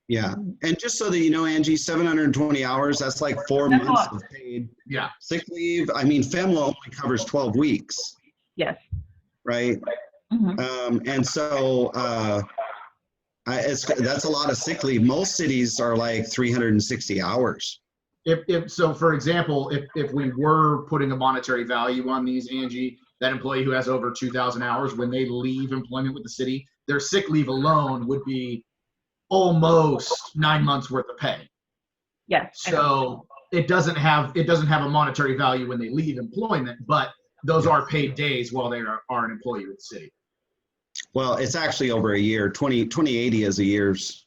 Yeah. And just so that you know, Angie, 720 hours, that's like 4 That's a months lot. of paid Yeah. sick leave. I mean, FEMLA only covers 12 weeks, yes. right? Mhm. And so that's a lot of sick leave. Most cities are like 360 hours. So, for example, if we were putting a monetary value on these, Angie, that employee who has over 2,000 hours, when they leave employment with the city, their sick leave alone would be almost 9 months worth of pay. Yes. So it doesn't have a monetary value when they leave employment, but those are paid days while they are an employee with the city. Well, it's actually over a year. 2080 is a year's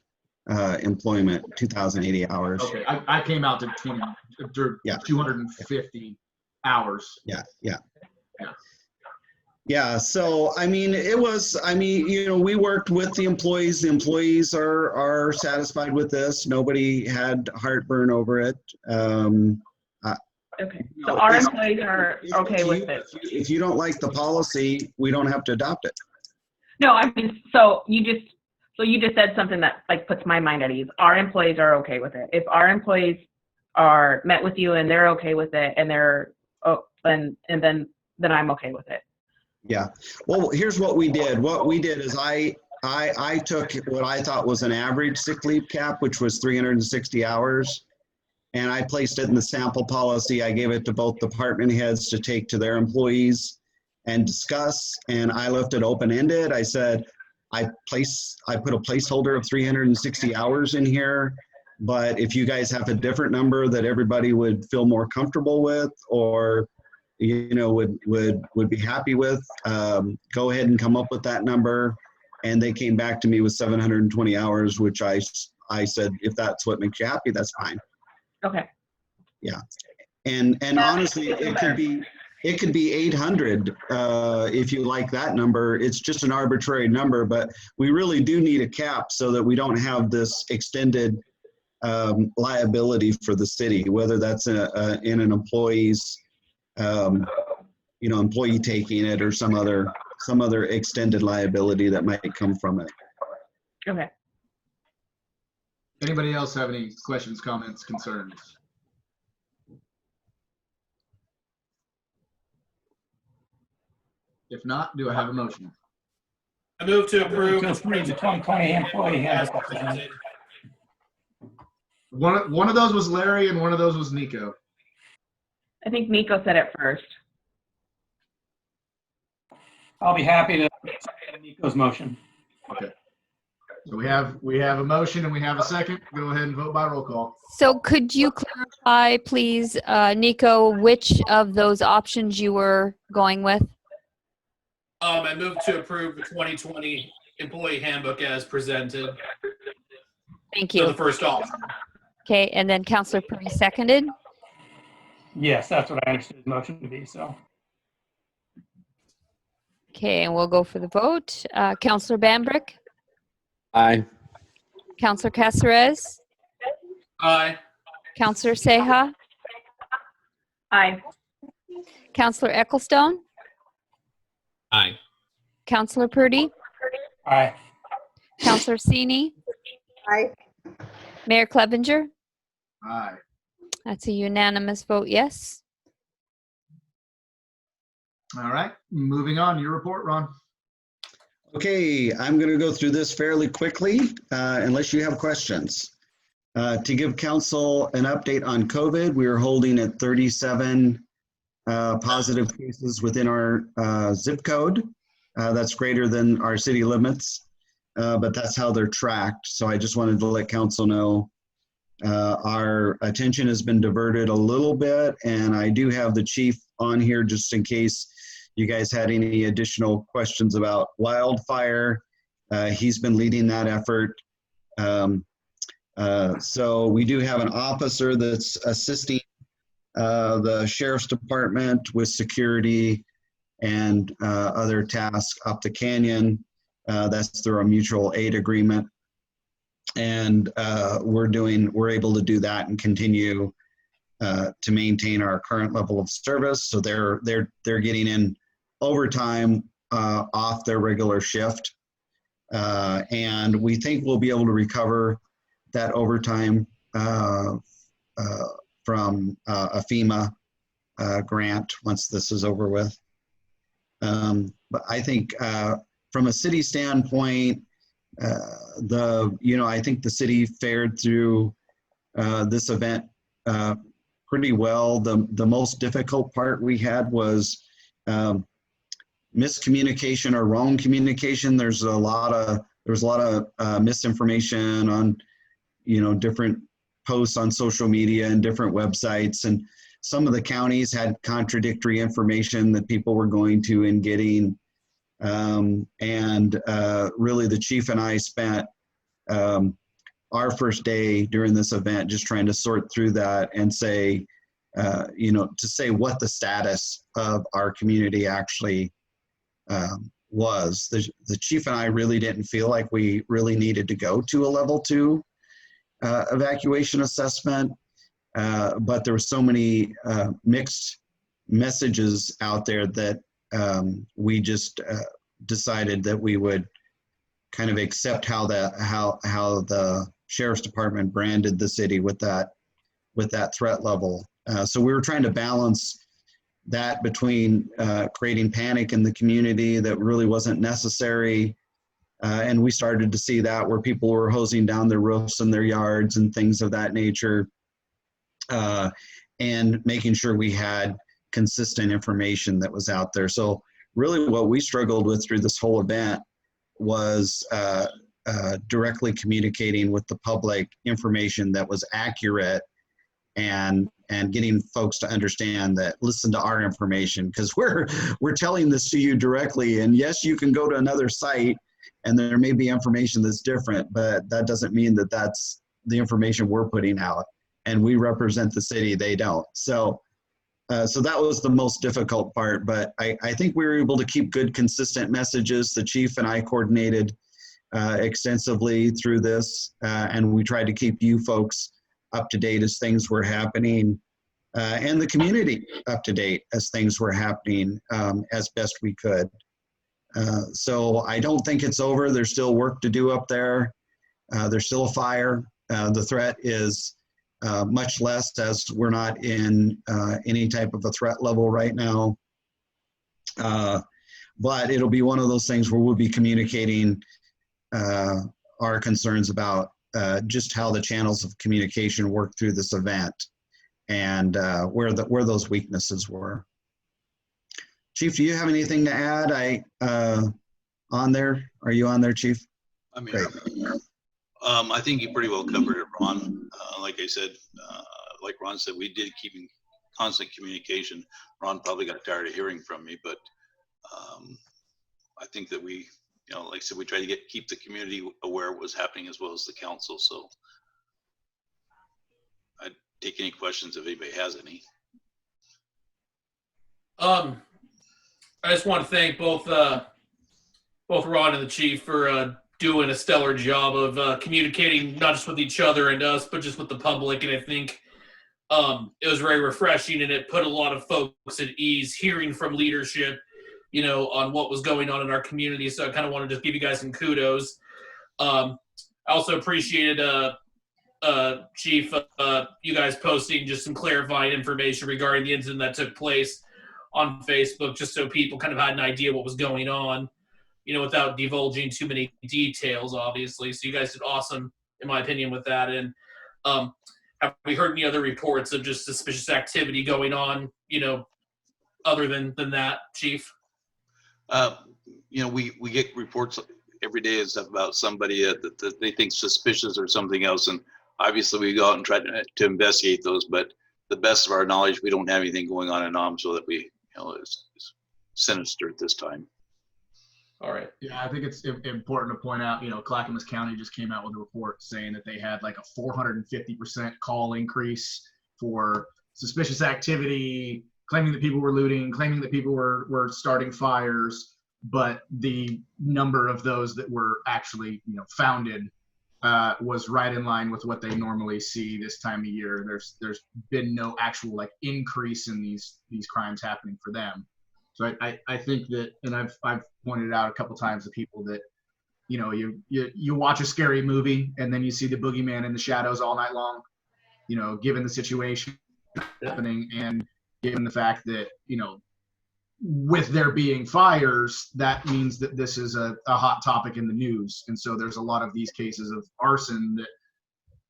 employment, 2,080 hours. Okay, I came out to 250 hours. Yeah, so I mean, we worked with the employees. The employees are satisfied with this. Nobody had heartburn over it. Okay. So our employees are okay with it. If you don't like the policy, we don't have to adopt it. No, I mean, so you just said something that like puts my mind at ease. Our employees are okay with it. If our employees are met with you and they're okay with it, and then I'm okay with it. Yeah. Well, here's what we did. What we did is I took what I thought was an average sick leave cap, which was 360 hours, and I placed it in the sample policy. I gave it to both department heads to take to their employees and discuss, and I left it open-ended. I said, I put a placeholder of 360 hours in here, but if you guys have a different number that everybody would feel more comfortable with, or would be happy with, go ahead and come up with that number. And they came back to me with 720 hours, which I said, if that's what makes you happy, that's fine. Okay. Yeah. And honestly, it could be 800 if you like that number. It's just an arbitrary number, but we really do need a cap so that we don't have this extended liability for the city, whether that's in an employee's employee taking it or some other extended liability that might come from it. Okay. Anybody else have any questions, comments, concerns? If not, do I have a motion? I move to approve. To approve the 2020 employee as handbook. presented. One of those was Larry and one of those was Nico. I think Nico said it first. I'll be happy to second Nico's motion. Okay. So we have a motion and we have a second. Go ahead and vote by roll call. So could you clarify, please, Nico, which of those options you were going with? I move to approve the 2020 employee handbook as presented. Thank So you. the first option. Okay, and then Councillor Purdy seconded. Yes, that's what I understood the motion to be, so. Okay, and we'll go for the vote. Councillor Bambrick, Aye. Councillor Caceres, Aye. Councillor Seha, Aye. Councillor Ecclestone, Aye. Councillor Purdy, Aye. Councillor Sini, Aye. Mayor Clevenger. Aye. That's a unanimous vote, yes. All right, moving on. Your report, Ron. Okay, I'm going to go through this fairly quickly, unless you have questions. To give council an update on COVID, we are holding at 37 positive cases within our zip code. That's greater than our city limits, but that's how they're tracked. So I just wanted to let council know our attention has been diverted a little bit, and I do have the chief on here just in case you guys had any additional questions about wildfire. He's been leading that effort. So we do have an officer that's assisting the sheriff's department with security and other tasks up the canyon. That's through a mutual aid agreement. And we're able to do that and continue to maintain our current level of service. So they're getting in overtime off their regular shift. And we think we'll be able to recover that overtime from a FEMA grant once this is over with. But I think from a city standpoint, I think the city fared through this event pretty well. The most difficult part we had was miscommunication or wrong communication. There was a lot of misinformation on, different posts on social media and different websites, and some of the counties had contradictory information that people were going to and getting. Really the chief and I spent our first day during this event just trying to sort through that and say, to say what the status of our community actually was. The chief and I really didn't feel like we really needed to go to a level 2 evacuation assessment, but there were so many mixed messages out there that we just decided that we would kind of accept how the sheriff's department branded the city with that threat level. So we were trying to balance that between creating panic in the community that really wasn't necessary. And we started to see that where people were hosing down their roofs and their yards and things of that nature, and making sure we had consistent information that was out there. So really what we struggled with through this whole event was directly communicating with the public information that was accurate and getting folks to understand that, listen to our information, because we're telling this to you directly. And yes, you can go to another site and there may be information that's different, but that doesn't mean that that's the information we're putting out. And we represent the city, they don't. So that was the most difficult part, but I think we were able to keep good, consistent messages. The chief and I coordinated extensively through this, and we tried to keep you folks up to date as things were happening, and the community up to date as things were happening as best we could. So I don't think it's over. There's still work to do up there. There's still a fire. The threat is much less, as we're not in any type of a threat level right now. But it'll be one of those things where we'll be communicating our concerns about just how the channels of communication work through this event and where those weaknesses were. Chief, do you have anything to add? On there? Are you on there, Chief? I'm here. I think you pretty well covered it, Ron. Like I said, like Ron said, we did keep in constant communication. Ron probably got tired of hearing from me, but I think that we, like I said, we try to keep the community aware of what's happening as well as the council. So I'd take any questions if anybody has any. I just want to thank both Ron and the chief for doing a stellar job of communicating not just with each other and us, but just with the public. And I think it was very refreshing, and it put a lot of folks at ease hearing from leadership, on what was going on in our community. So I kind of want to just give you guys some kudos. I also appreciated, Chief, you guys posting just some clarifying information regarding the incident that took place on Facebook, just so people kind of had an idea what was going on, you know, without divulging too many details, obviously. So you guys did awesome, in my opinion, with that. And have we heard any other reports of just suspicious activity going on, you know, other than that, Chief? You know, we get reports every day and stuff about somebody that they think suspicious or something else, and obviously we go out and try to investigate those. But to the best of our knowledge, we don't have anything going on in Aumsville that we, you know, is sinister at this time. All right. Yeah, I think it's important to point out, you know, Clackamas County just came out with a report saying that they had like a 450% call increase for suspicious activity, claiming that people were looting, claiming that people were starting fires, but the number of those that were actually, you know, founded was right in line with what they normally see this time of year. There's been no actual like increase in these crimes happening for them. So I think that, and I've pointed out a couple times to people that, you know, you watch a scary movie and then you see the boogeyman in the shadows all night long, you know, given the situation happening and given the fact that, you know, with there being fires, that means that this is a hot topic in the news. And so there's a lot of these cases of arson that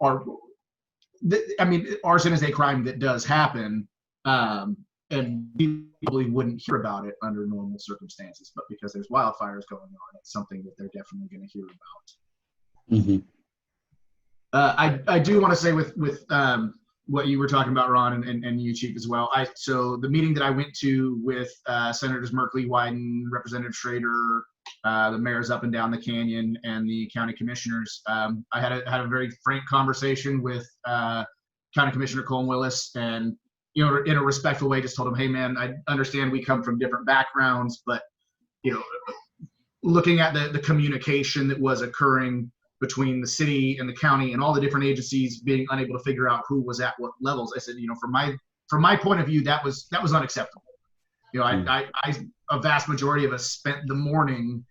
are, I mean, arson is a crime that does happen. And we probably wouldn't hear about it under normal circumstances, but because there's wildfires going on, it's something that they're definitely going to hear about. Mm-hmm. I do want to say with what you were talking about, Ron, and you, Chief, as well. So the meeting that I went to with Senators Merkley, Wyden, Representative Schrader, the mayors up and down the canyon, and the county commissioners, I had a very frank conversation with County Commissioner Colin Willis, and, you know, in a respectful way, just told him, hey man, I understand we come from different backgrounds, but, you know, looking at the communication that was occurring between the city and the county and all the different agencies being unable to figure out who was at what levels, I said, you know, from my point of view, that was unacceptable. You know, a vast majority of us spent the morning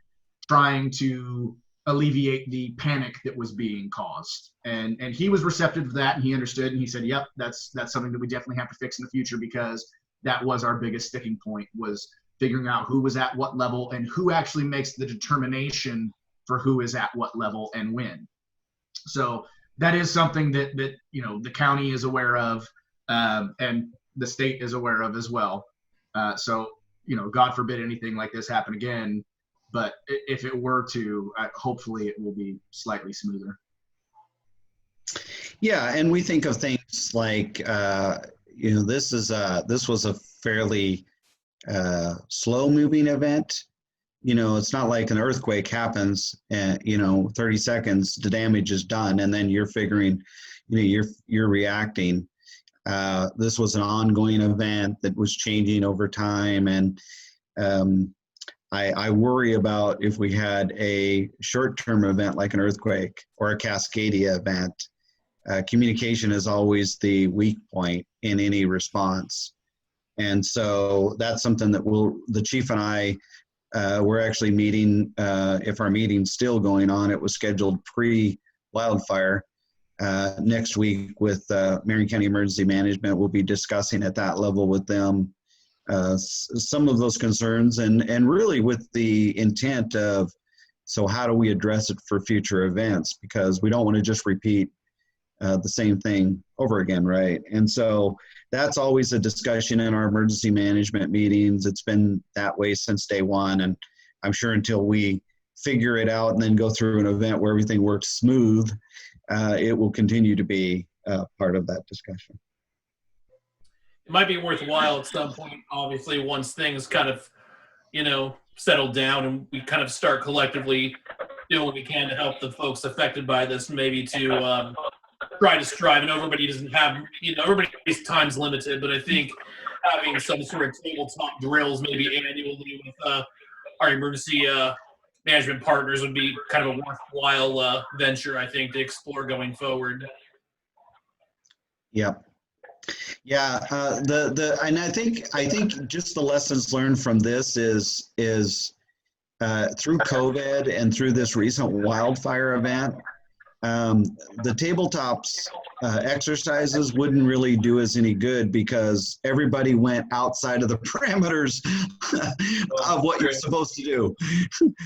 trying to alleviate the panic that was being caused. And he was receptive to that, and he understood, and he said, yep, that's something that we definitely have to fix in the future, because that was our biggest sticking point, was figuring out who was at what level and who actually makes the determination for who is at what level and when. So that is something that you know, the county is aware of, and the state is aware of as well. So, you know, God forbid anything like this happen again, but if it were to, hopefully it will be slightly smoother. Yeah, and we think of things like, you know, this was a fairly slow-moving event. You know, it's not like an earthquake happens and, you know, 30 seconds, the damage is done, and then you're figuring, you know, you're reacting. This was an ongoing event that was changing over time, and I worry about if we had a short-term event like an earthquake or a Cascadia event. Communication is always the weak point in any response. And so that's something that the chief and I, we're actually meeting, if our meeting's still going on, it was scheduled pre-wildfire next week with Marion County Emergency Management. We'll be discussing at that level with them some of those concerns, and really with the intent of, so how do we address it for future events? Because we don't want to just repeat the same thing over again, right? And so that's always a discussion in our emergency management meetings. It's been that way since day one, and I'm sure until we figure it out and then go through an event where everything works smooth, it will continue to be part of that discussion. It might be worthwhile at some point, obviously, once things kind of, you know, settle down and we kind of start collectively doing what we can to help the folks affected by this, maybe to try to strive. And everybody doesn't have, you know, everybody's time's limited, but I think having some sort of tabletop drills maybe annually with our emergency management partners would be kind of a worthwhile venture, I think, to explore going forward. Yeah. Yeah, and I think just the lessons learned from this is through COVID and through this recent wildfire event, the tabletops exercises wouldn't really do us any good because everybody went outside of the parameters of what you're supposed to do.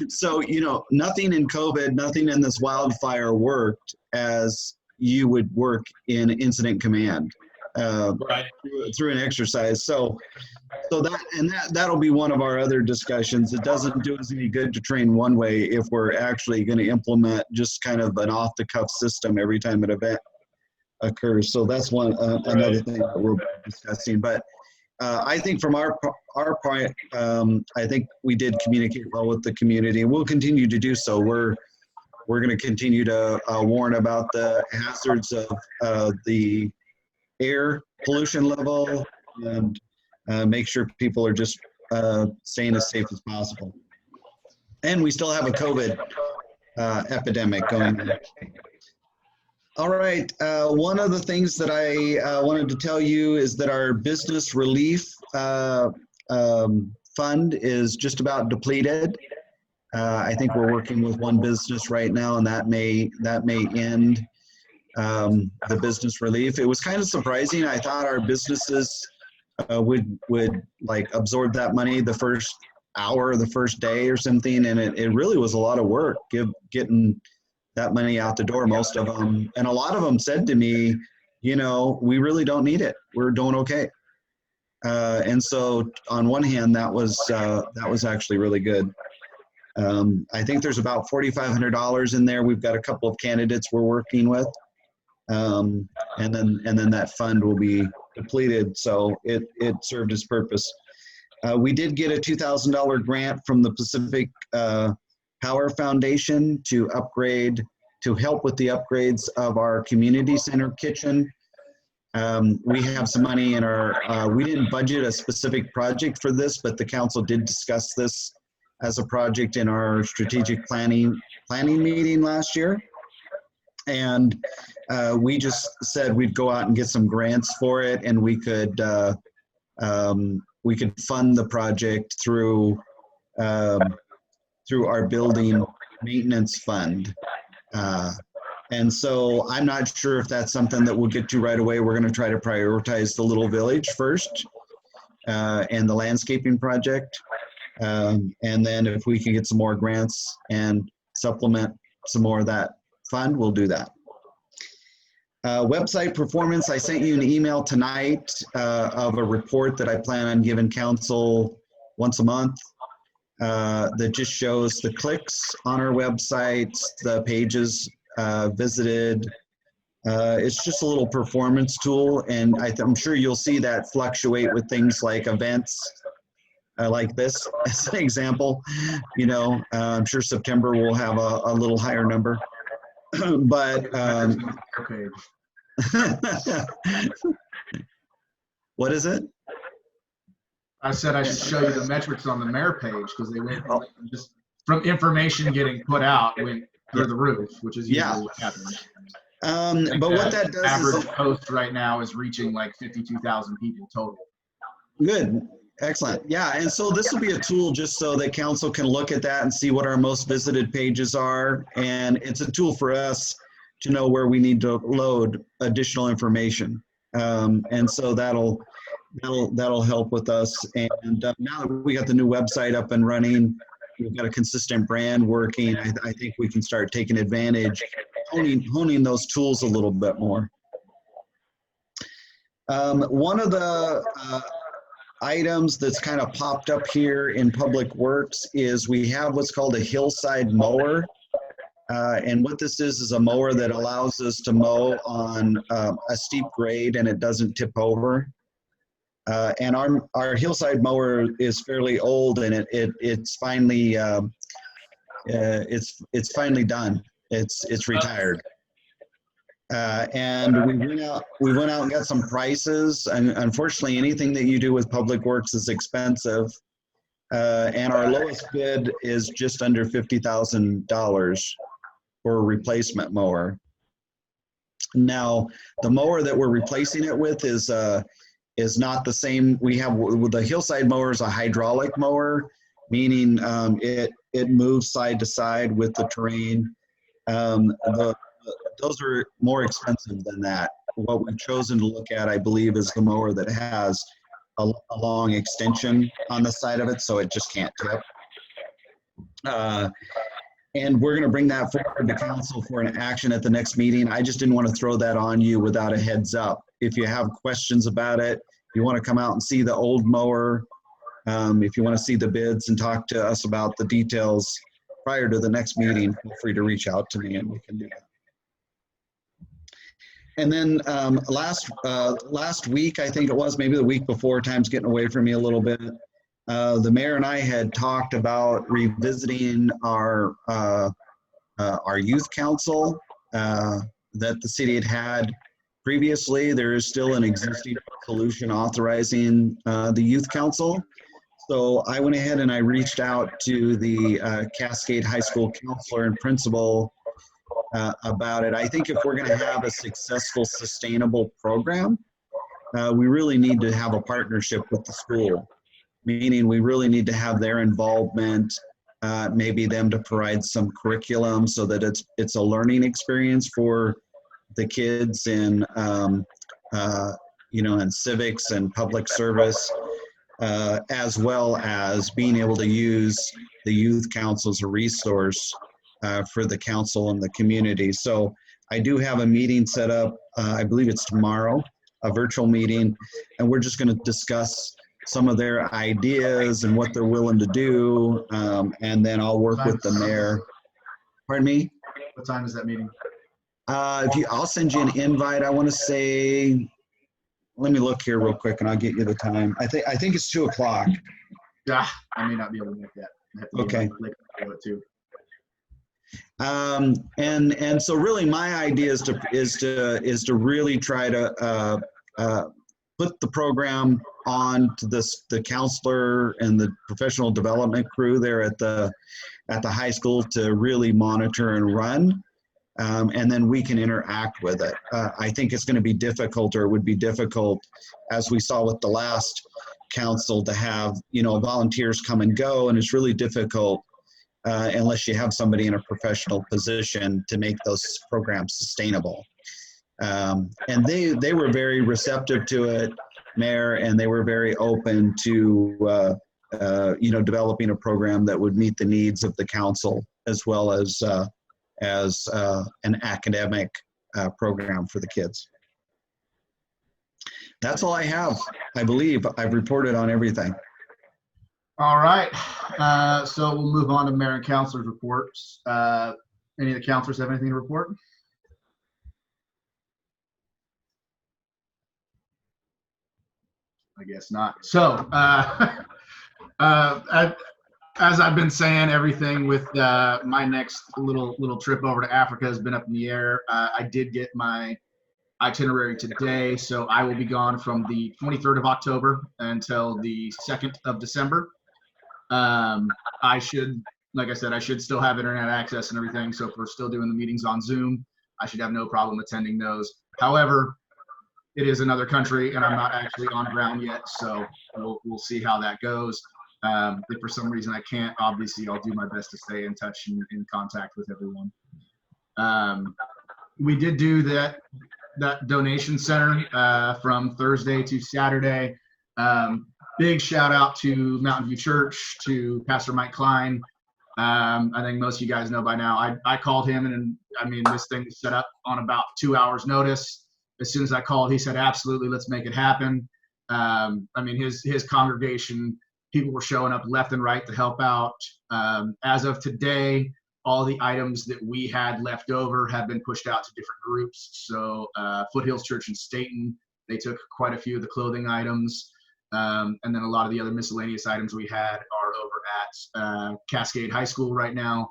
So, you know, nothing in COVID, nothing in this wildfire worked as you would work in incident command Right. through an exercise. So that'll be one of our other discussions. It doesn't do us any good to train one way if we're actually going to implement just kind of an off-the-cuff system every time an event occurs. So that's one another thing that we're discussing. But I think from our part, I think we did communicate well with the community, and we'll continue to do so. We're going to continue to warn about the hazards of the air pollution level and make sure people are just staying as safe as possible. And we still have a COVID epidemic going on. All right, one of the things that I wanted to tell you is that our business relief fund is just about depleted. I think we're working with one business right now, and that may end the business relief. It was kind of surprising. I thought our businesses would like absorb that money the first hour, the first day or something, and it really was a lot of work getting that money out the door, most of them. And a lot of them said to me, you know, we really don't need it. We're doing okay. And so on one hand, that was actually really good. I think there's about $4,500 in there. We've got a couple of candidates we're working with. And then that fund will be depleted. So it served its purpose. We did get a $2,000 grant from the Pacific Power Foundation to help with the upgrades of our community center kitchen. We have some money in our, we didn't budget a specific project for this, but the council did discuss this as a project in our strategic planning meeting last year. And we just said we'd go out and get some grants for it, and we could fund the project through our building maintenance fund. And so I'm not sure if that's something that we'll get to right away. We're going to try to prioritize the Little Village first and the landscaping project. And then if we can get some more grants and supplement some more of that fund, we'll do that. Website performance, I sent you an email tonight of a report that I plan on giving council once a month that just shows the clicks on our websites, the pages visited. It's just a little performance tool, and I'm sure you'll see that fluctuate with things like events like this as an example. You know, I'm sure September will have a little higher number, but what is it? I said I should show you the metrics on the mayor page because they went just from information getting put out went through the roof, which is usually what happens. But what that does average is post right now is reaching like 52,000 people total. Good, excellent. Yeah, and so this will be a tool just so that council can look at that and see what our most visited pages are, and it's a tool for us to know where we need to load additional information. And so that'll help with us. And now that we got the new website up and running, we've got a consistent brand working, I think we can start taking advantage, honing those tools a little bit more. One of the items that's kind of popped up here in Public Works is we have what's called a Hillside Mower. And what this is a mower that allows us to mow on a steep grade and it doesn't tip over. And our Hillside Mower is fairly old, and it's finally it's finally done. It's retired. And we went out and got some prices, and unfortunately anything that you do with Public Works is expensive. And our lowest bid is just under $50,000 for a replacement mower. Now, the mower that we're replacing it with is not the same. We have the Hillside Mower is a hydraulic mower, meaning it moves side to side with the terrain. The those are more expensive than that. What we've chosen to look at, I believe, is the mower that has a long extension on the side of it, so it just can't tip. And we're going to bring that forward to council for an action at the next meeting. I just didn't want to throw that on you without a heads up. If you have questions about it, you want to come out and see the old mower, if you want to see the bids and talk to us about the details prior to the next meeting, feel free to reach out to me and we can do that. And then last week, I think it was, maybe the week before, time's getting away from me a little bit. The mayor and I had talked about revisiting our youth council that the city had previously. There is still an existing resolution authorizing the youth council. So I went ahead and I reached out to the Cascade High School counselor and principal about it. I think if we're going to have a successful, sustainable program, we really need to have a partnership with the school, meaning we really need to have their involvement, maybe them to provide some curriculum so that it's a learning experience for the kids in, in civics and public service, as well as being able to use the youth council as a resource for the council and the community. So I do have a meeting set up, I believe it's tomorrow, a virtual meeting, and we're just going to discuss some of their ideas and what they're willing to do, and then I'll work with the mayor. Pardon me? What time is that meeting? I'll send you an invite. I want to say, let me look here real quick and I'll get you the time. I think it's 2 o'clock. Yeah, I may not be able to make that. I have to Okay. Too. And so really my idea is to really try to put the program on to the counselor and the professional development crew there at the high school to really monitor and run. And then we can interact with it. I think it's going to be difficult, or it would be difficult, as we saw with the last council, to have, volunteers come and go, and it's really difficult unless you have somebody in a professional position to make those programs sustainable. And they were very receptive to it, Mayor, and they were very open to developing a program that would meet the needs of the council, as well as an academic program for the kids. That's all I have. I believe I've reported on everything. All right. So we'll move on to mayor and councilors' reports. Any of the councilors have anything to report? I guess not. So as I've been saying, everything with my next little trip over to Africa has been up in the air. I did get my itinerary today, so I will be gone from the 23rd of October until the 2nd of December. I should, like I said, I should still have internet access and everything, so if we're still doing the meetings on Zoom, I should have no problem attending those. However, it is another country, and I'm not actually on ground yet, so we'll see how that goes. If for some reason I can't, obviously I'll do my best to stay in touch and in contact with everyone. We did do that donation center from Thursday to Saturday. Big shout out to Mountain View Church, to Pastor Mike Klein. I think most of you guys know by now. I called him, and I mean, this thing was set up on about 2 hours notice. As soon as I called, he said, absolutely, let's make it happen. I mean, his congregation, people were showing up left and right to help out. As of today, all the items that we had left over have been pushed out to different groups. So Foothills Church in Staten, they took quite a few of the clothing items. And then a lot of the other miscellaneous items we had are over at Cascade High School right now.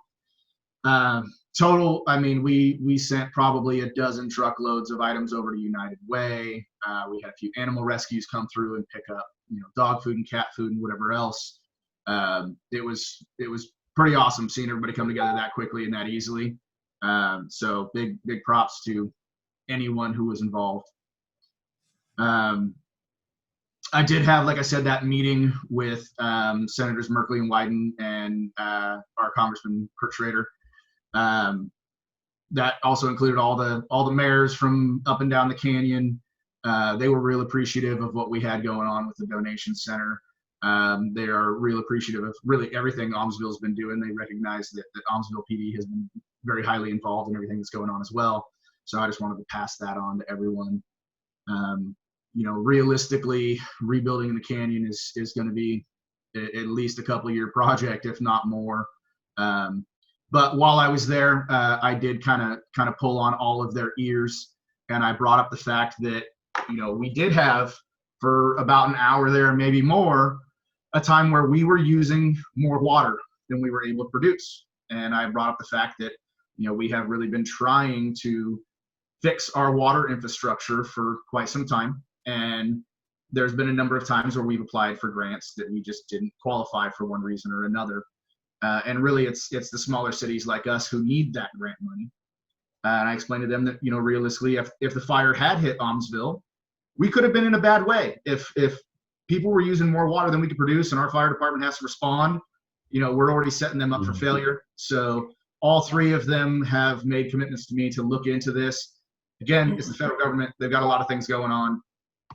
Total, I mean, we sent probably a dozen truckloads of items over to United Way. We had a few animal rescues come through and pick up, dog food and cat food and whatever else. It was pretty awesome seeing everybody come together that quickly and that easily. So big props to anyone who was involved. I did have, like I said, that meeting with Senators Merkley and Wyden and our Congressman Kurt Schrader. that also included all the mayors from up and down the canyon. They were real appreciative of what we had going on with the donation center. They are real appreciative of really everything Aumsville's been doing. They recognize that Aumsville PD has been very highly involved in everything that's going on as well. So I just wanted to pass that on to everyone. Realistically, rebuilding the canyon is going to be at least a couple year project, if not more. But while I was there, I did kind of pull on all of their ears, and I brought up the fact that, we did have for about an hour there, maybe more, a time where we were using more water than we were able to produce. And I brought up the fact that, we have really been trying to fix our water infrastructure for quite some time. And there's been a number of times where we've applied for grants that we just didn't qualify for one reason or another. And really, it's the smaller cities like us who need that grant money. And I explained to them that, realistically, if the fire had hit Aumsville, we could have been in a bad way. If people were using more water than we could produce and our fire department has to respond, we're already setting them up for failure. So all three of them have made commitments to me to look into this. Again, it's the federal government. They've got a lot of things going on.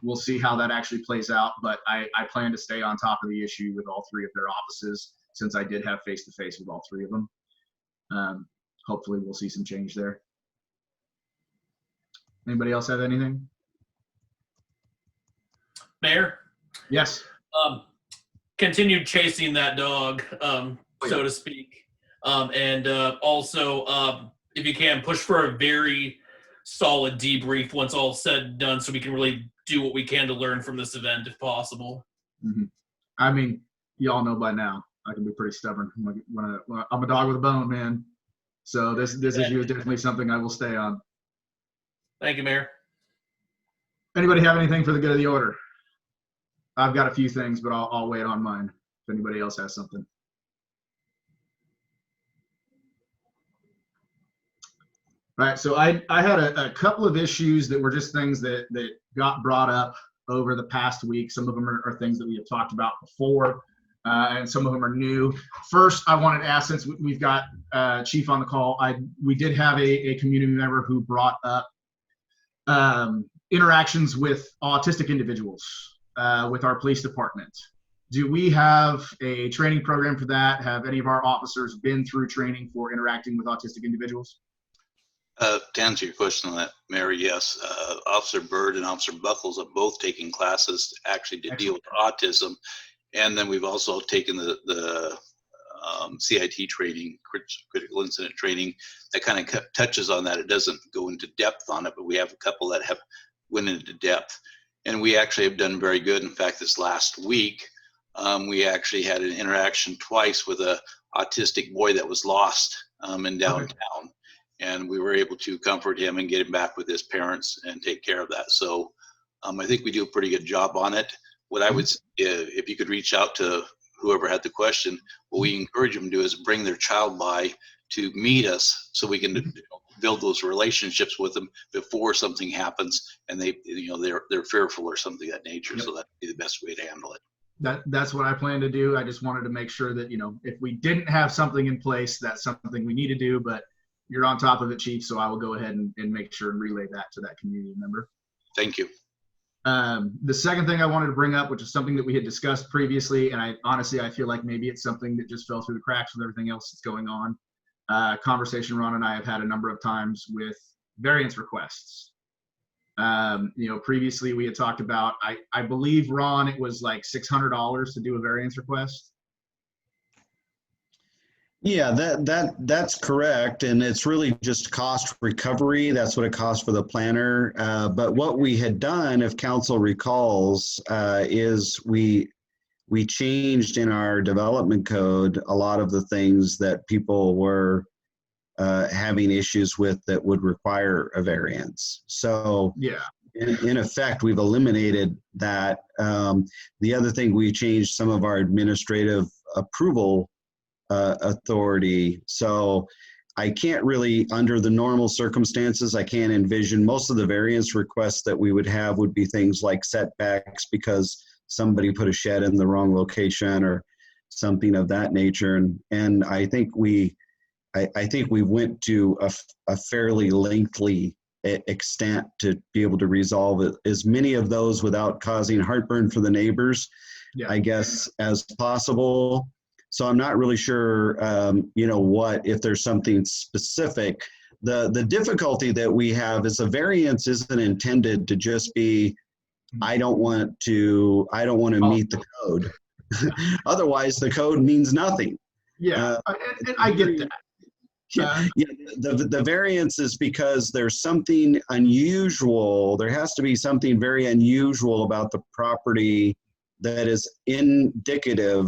We'll see how that actually plays out. But I plan to stay on top of the issue with all three of their offices, since I did have face-to-face with all three of them. Hopefully we'll see some change there. Anybody else have anything? Mayor? Yes. Continued chasing that dog, so to speak. And also, if you can, push for a very solid debrief once all said and done, so we can really do what we can to learn from this event if possible. Mm-hmm. I mean, y'all know by now, I can be pretty stubborn. I'm a dog with a bone, man. So this issue is definitely something I will stay on. Thank you, Mayor. Anybody have anything for the good of the order? I've got a few things, but I'll wait on mine if anybody else has something. All right, so I had a couple of issues that were just things that got brought up over the past week. Some of them are things that we have talked about before, and some of them are new. First, I wanted to ask, since we've got Chief on the call, we did have a community member who brought up interactions with autistic individuals with our police department. Do we have a training program for that? Have any of our officers been through training for interacting with autistic individuals? To answer your question on that, Mary, yes. Officer Bird and Officer Buckles have both taken classes actually to deal with autism. And then we've also taken the CIT training, critical incident training, that kind of touches on that. It doesn't go into depth on it, but we have a couple that have went into depth. And we actually have done very good. In fact, this last week, we actually had an interaction twice with a autistic boy that was lost in downtown. Okay. And we were able to comfort him and get him back with his parents and take care of that. So I think we do a pretty good job on it. What I would, if you could reach out to whoever had the question, what we encourage them to do is bring their child by to meet us so we can build those relationships with them before something happens and they're fearful or something of that nature. Yep. So that'd be the best way to handle it. That's what I plan to do. I just wanted to make sure that, if we didn't have something in place, that's something we need to do, but you're on top of it, Chief, so I will go ahead and make sure and relay that to that community member. Thank you. The second thing I wanted to bring up, which is something that we had discussed previously, and I feel like maybe it's something that just fell through the cracks with everything else that's going on. Conversation Ron and I have had a number of times with variance requests. Previously we had talked about, I believe, Ron, it was like $600 to do a variance request. Yeah, that's correct, and it's really just cost recovery. That's what it costs for the planner. But what we had done, if council recalls, is we changed in our development code a lot of the things that people were having issues with that would require a variance. So yeah, in effect, we've eliminated that. The other thing, we changed some of our administrative approval authority. So I can't really, under the normal circumstances, I can't envision most of the variance requests that we would have would be things like setbacks because somebody put a shed in the wrong location or something of that nature. And I think we I think we went to a fairly lengthy extent to be able to resolve it, as many of those without causing heartburn for the neighbors, Yeah. I guess, as possible. So I'm not really sure, if there's something specific. The difficulty that we have is a variance isn't intended to just be, I don't want to meet the code. Otherwise, the code means nothing. Yeah, and I get that. Yeah, the variance is because there's something unusual. There has to be something very unusual about the property that is indicative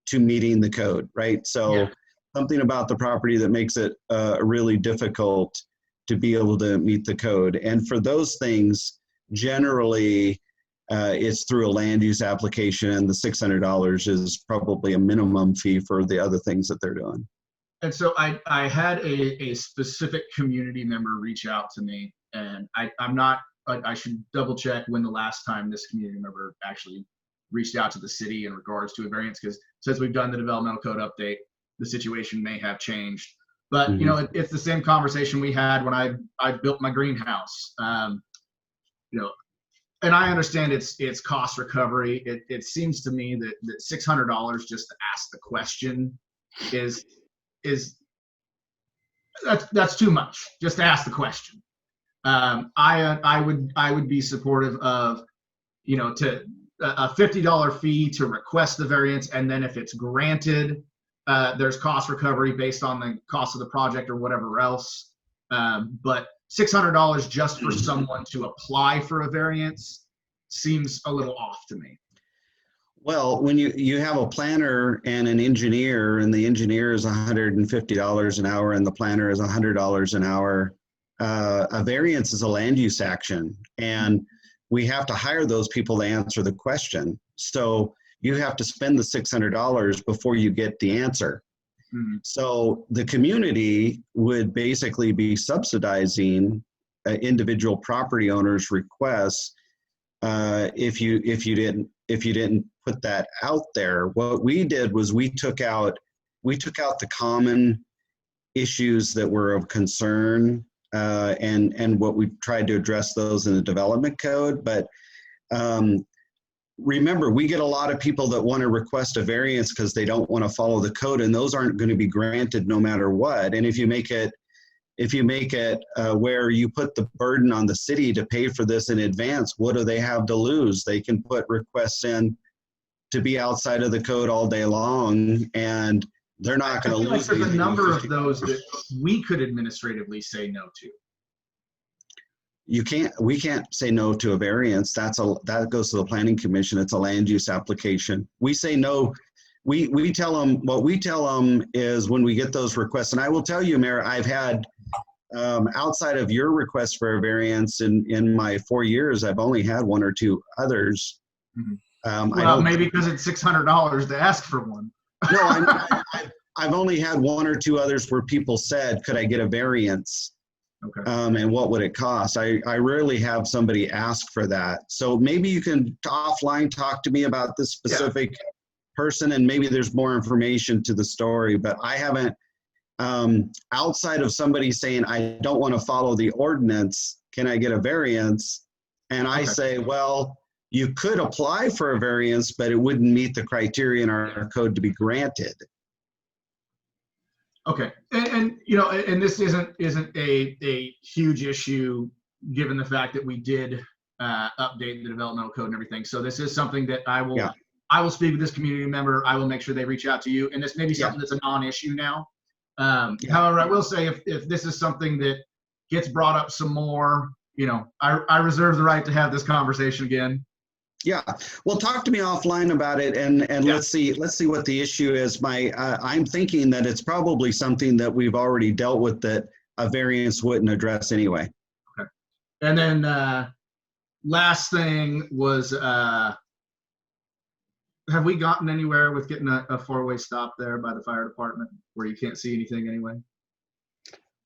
to meeting the code, right? So something about the property that makes it really difficult to be able to meet the code. And for those things, generally, it's through a land use application, and the $600 is probably a minimum fee for the other things that they're doing. And so I had a specific community member reach out to me, and I should double check when the last time this community member actually reached out to the city in regards to a variance, because since we've done the developmental code update, the situation may have changed. But it's the same conversation we had when I built my greenhouse. And I understand it's cost recovery. It seems to me that $600 just to ask the question is that's too much. Just to ask the question. I would be supportive of to a $50 fee to request the variance, and then if it's granted, there's cost recovery based on the cost of the project or whatever else. But $600 just for someone to apply for a variance seems a little off to me. Well, when you have a planner and an engineer, and the engineer is $150 an hour and the planner is $100 an hour, a variance is a land use action, and we have to hire those people to answer the question. So you have to spend the $600 before you get the answer. Mm-hmm. So the community would basically be subsidizing individual property owners' requests if you didn't put that out there. What we did was we took out the common issues that were of concern, and what we tried to address those in the development code. But remember, we get a lot of people that want to request a variance because they don't want to follow the code, and those aren't going to be granted no matter what. And if you make it where you put the burden on the city to pay for this in advance, what do they have to lose? They can put requests in to be outside of the code all day long, and they're not going to lose. There's a number of those that we could administratively say no to. We can't say no to a variance. That goes to the planning commission. It's a land use application. We say no. We tell them, what we tell them is when we get those requests, and I will tell you, Mayor, I've had, outside of your request for a variance in my 4 years, I've only had one or two others. Mm-hmm. Maybe because it's $600 to ask for one. No, I've only had one or two others where people said, could I get a variance? Okay. And what would it cost? I rarely have somebody ask for that. So maybe you can offline talk to me about this specific person, and maybe there's more information to the story, but I haven't, outside of somebody saying, I don't want to follow the ordinance, can I get a variance? And I say, well, you could apply for a variance, but it wouldn't meet the criteria in our code to be granted. Okay, and this isn't a huge issue given the fact that we did update the developmental code and everything. So this is something that I will speak with this community member. I will make sure they reach out to you, and this may be something that's a non-issue now. However, I will say if this is something that gets brought up some more, I reserve the right to have this conversation again. Yeah, well, talk to me offline about it, and let's see what the issue is. I'm thinking that it's probably something that we've already dealt with that a variance wouldn't address anyway. Okay, and then last thing was, have we gotten anywhere with getting a four-way stop there by the fire department where you can't see anything anyway?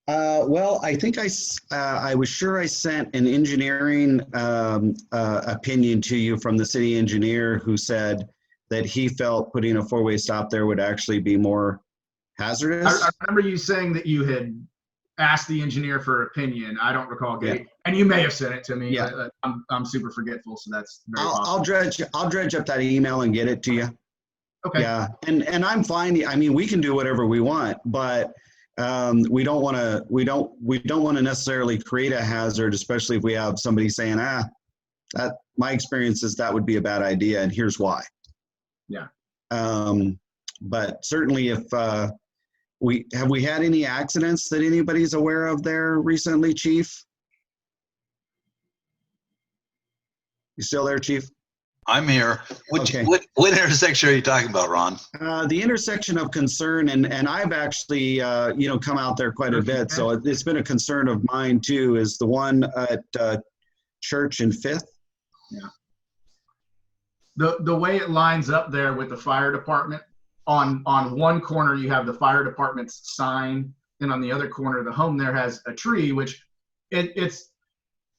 Well, I think I was sure I sent an engineering opinion to you from the city engineer, who said that he felt putting a four-way stop there would actually be more Hazardous? I remember you saying that you had asked the engineer for opinion. I don't recall getting, and you may have sent it to me. Yeah. But I'm super forgetful, so that's very I'll possible. I'll dredge up that email and get it to you. Okay. Yeah, and I'm fine. I mean, we can do whatever we want, but we don't want to necessarily create a hazard, especially if we have somebody saying, that my experience is that would be a bad idea, and here's why. Yeah. But certainly, if we had any accidents that anybody's aware of there recently, Chief? You still there, Chief? I'm here. Okay. What intersection are you talking about, Ron? The intersection of concern, and I've actually, come out there quite a bit, so it's been a concern of mine too, is the one at Church and 5th. Yeah. The way it lines up there with the fire department, on one corner you have the fire department's sign, and on the other corner the home there has a tree, which it's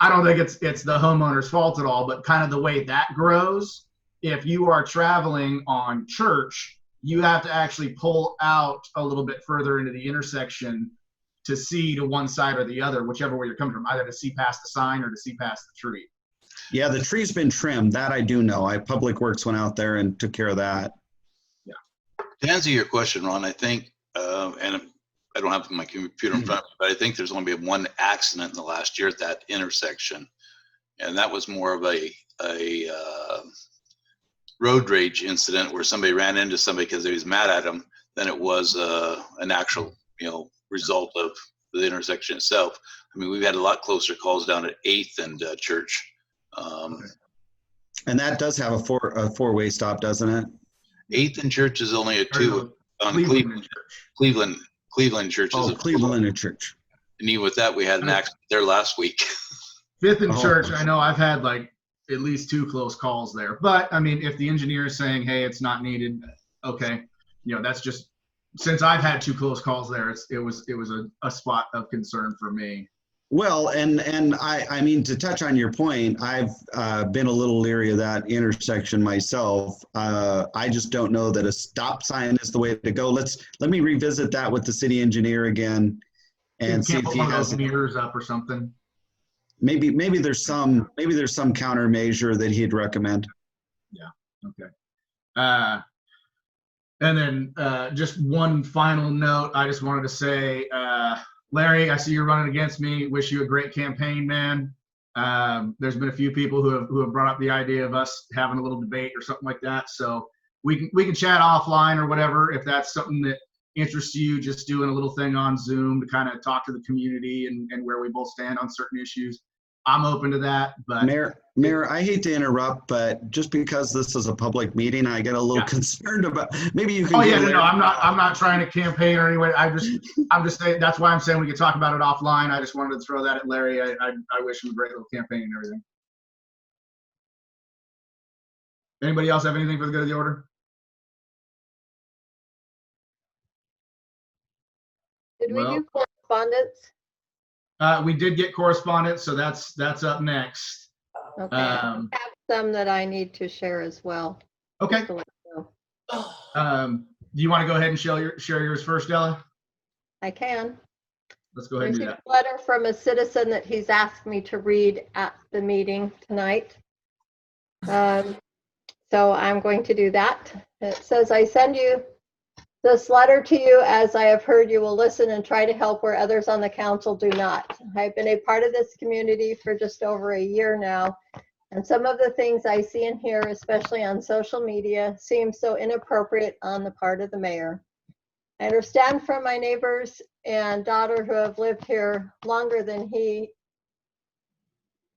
I don't think it's the homeowner's fault at all, but kind of the way that grows, if you are traveling on Church, you have to actually pull out a little bit further into the intersection to see to one side or the other, whichever way you're coming from, either to see past the sign or to see past the tree. Yeah, the tree's been trimmed. That I do know. Public Works went out there and took care of that. Yeah. To answer your question, Ron, I think, and I don't have my computer in front of me, but I think there's only been one accident in the last year at that intersection. And that was more of a road rage incident where somebody ran into somebody because they was mad at them than it was an actual, result of the intersection itself. I mean, we've had a lot closer calls down at 8th and Church. And that does have a four-way stop, doesn't it? 8th and Church is only a 2 on Cleveland Church. Oh, Cleveland and Church. And even with that, we had an accident there last week. 5th and Church, I know I've had like at least 2 close calls there. But I mean, if the engineer is saying, hey, it's not needed, okay, that's just, since I've had 2 close calls there, it was a spot of concern for me. Well, and I mean, to touch on your point, I've been a little leery of that intersection myself. I just don't know that a stop sign is the way to go. Let me revisit that with the city engineer again, and see if he has mirrors up or something. Maybe there's some countermeasure that he'd recommend. Yeah. Okay. And then just one final note, I just wanted to say. Larry, I see you're running against me. Wish you a great campaign, man. There's been a few people who have brought up the idea of us having a little debate or something like that. So we can chat offline or whatever if that's something that interests you. Just doing a little thing on Zoom to kind of talk to the community and where we both stand on certain issues. I'm open to that. But Mayor, I hate to interrupt, but just because this is a public meeting, I get a little concerned about. Maybe you can. Oh yeah, no, I'm not trying to campaign or anyway. I'm just saying, that's why I'm saying we could talk about it offline. I just wanted to throw that at Larry. I wish him a great little campaign and everything. Anybody else have anything for the good of the order? Did we do correspondence? We did get correspondence, so that's up next. Okay. I have some that I need to share as well. Okay. To let you know. Do you want to go ahead and share yours first, Ella? I can. Let's go ahead and do Received that. a letter from a citizen that he's asked me to read at the meeting tonight. So I'm going to do that. It says, I send you this letter to you as I have heard you will listen and try to help where others on the council do not. I've been a part of this community for just over a year now, and some of the things I see and hear, especially on social media, seem so inappropriate on the part of the mayor. I understand from my neighbors and daughter who have lived here longer than he,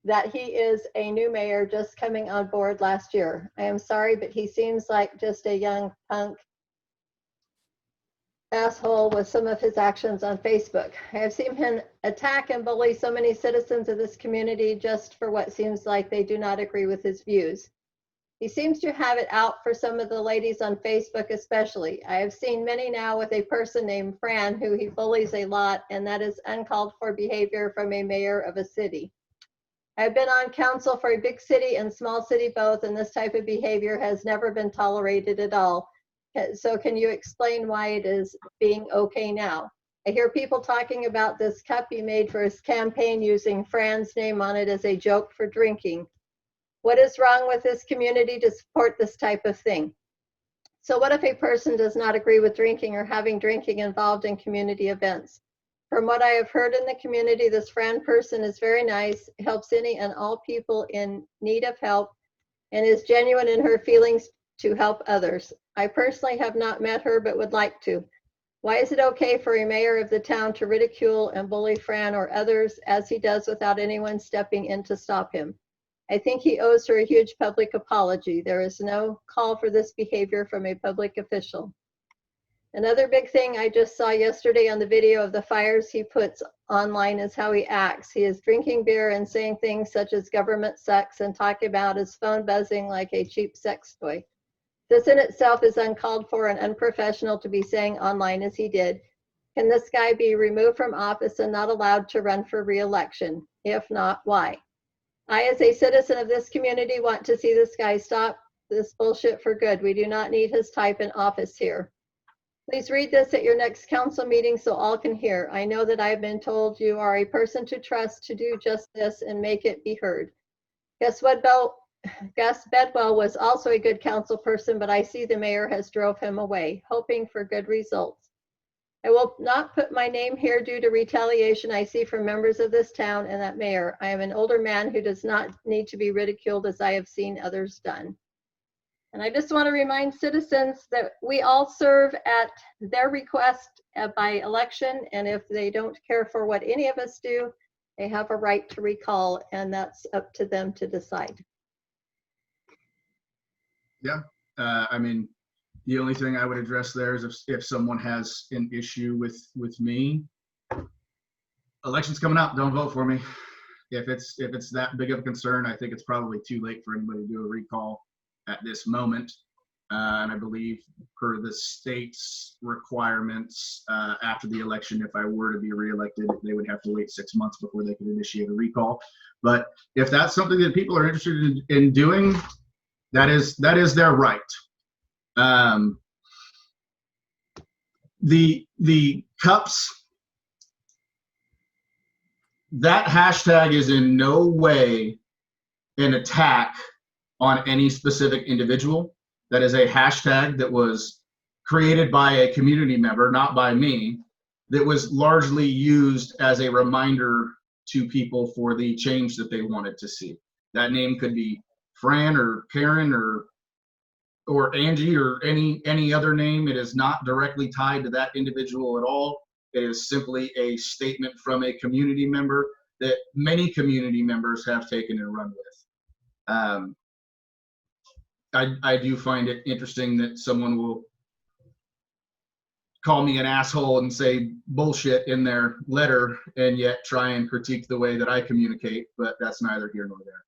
that he is a new mayor just coming on board last year. I am sorry, but he seems like just a young punk asshole with some of his actions on Facebook. I have seen him attack and bully so many citizens of this community just for what seems like they do not agree with his views. He seems to have it out for some of the ladies on Facebook especially. I have seen many now with a person named Fran who he bullies a lot, and that is uncalled for behavior from a mayor of a city. I've been on council for a big city and small city both, and this type of behavior has never been tolerated at all. So can you explain why it is being okay now? I hear people talking about this cup he made for his campaign using Fran's name on it as a joke for drinking. What is wrong with this community to support this type of thing? So what if a person does not agree with drinking or having drinking involved in community events? From what I have heard in the community, this Fran person is very nice, helps any and all people in need of help, and is genuine in her feelings to help others. I personally have not met her, but would like to. Why is it okay for a mayor of the town to ridicule and bully Fran or others as he does without anyone stepping in to stop him? I think he owes her a huge public apology. There is no call for this behavior from a public official. Another big thing I just saw yesterday on the video of the fires he puts online is how he acts. He is drinking beer and saying things such as government sucks and talking about his phone buzzing like a cheap sex toy. This in itself is uncalled for and unprofessional to be saying online as he did. Can this guy be removed from office and not allowed to run for re-election? If not, why? I, as a citizen of this community, want to see this guy stop this bullshit for good. We do not need his type in office here. Please read this at your next council meeting so all can hear. I know that I have been told you are a person to trust to do just this and make it be heard. Gus Bedwell was also a good council person, but I see the mayor has drove him away, hoping for good results. I will not put my name here due to retaliation I see from members of this town and that mayor. I am an older man who does not need to be ridiculed as I have seen others done. And I just want to remind citizens that we all serve at their request by election, and if they don't care for what any of us do, they have a right to recall, and that's up to them to decide. Yeah, I mean, the only thing I would address there is if someone has an issue with me, election's coming up, don't vote for me. If it's that big of a concern, I think it's probably too late for anybody to do a recall at this moment. And I believe per the state's requirements, after the election, if I were to be reelected, they would have to wait 6 months before they could initiate a recall. But if that's something that people are interested in doing, that is their right. The cups, that hashtag is in no way an attack on any specific individual. That is a hashtag that was created by a community member, not by me, that was largely used as a reminder to people for the change that they wanted to see. That name could be Fran or Karen or Angie or any other name. It is not directly tied to that individual at all. It is simply a statement from a community member that many community members have taken and run with. I do find it interesting that someone will call me an asshole and say bullshit in their letter and yet try and critique the way that I communicate, but that's neither here nor there.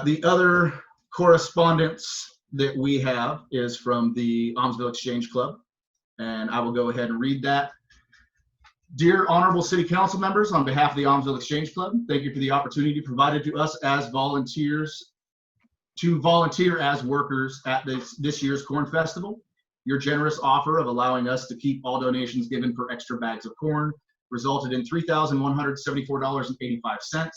The other correspondence that we have is from the Aumsville Exchange Club, and I will go ahead and read that. Dear Honorable City Council members, on behalf of the Aumsville Exchange Club, thank you for the opportunity provided to us as volunteers to volunteer as workers at this year's Corn Festival. Your generous offer of allowing us to keep all donations given for extra bags of corn resulted in $3,174.85.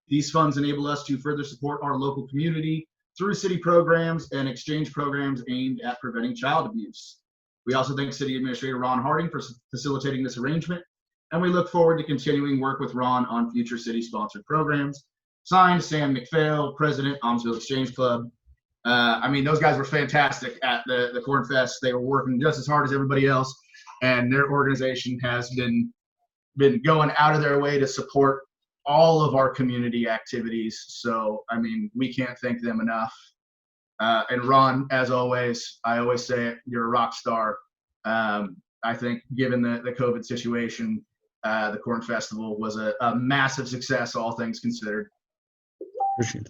These funds enable us to further support our local community through city programs and exchange programs aimed at preventing child abuse. We also thank City Administrator Ron Harding for facilitating this arrangement, and we look forward to continuing work with Ron on future city-sponsored programs. Signed, Sam McPhail, President, Aumsville Exchange Club. I mean, those guys were fantastic at the Corn Fest. They were working just as hard as everybody else, and their organization has been going out of their way to support all of our community activities. So, I mean, we can't thank them enough. And Ron, as always, I always say it, you're a rock star. I think given the COVID situation, the Corn Festival was a massive success, all things considered. Appreciate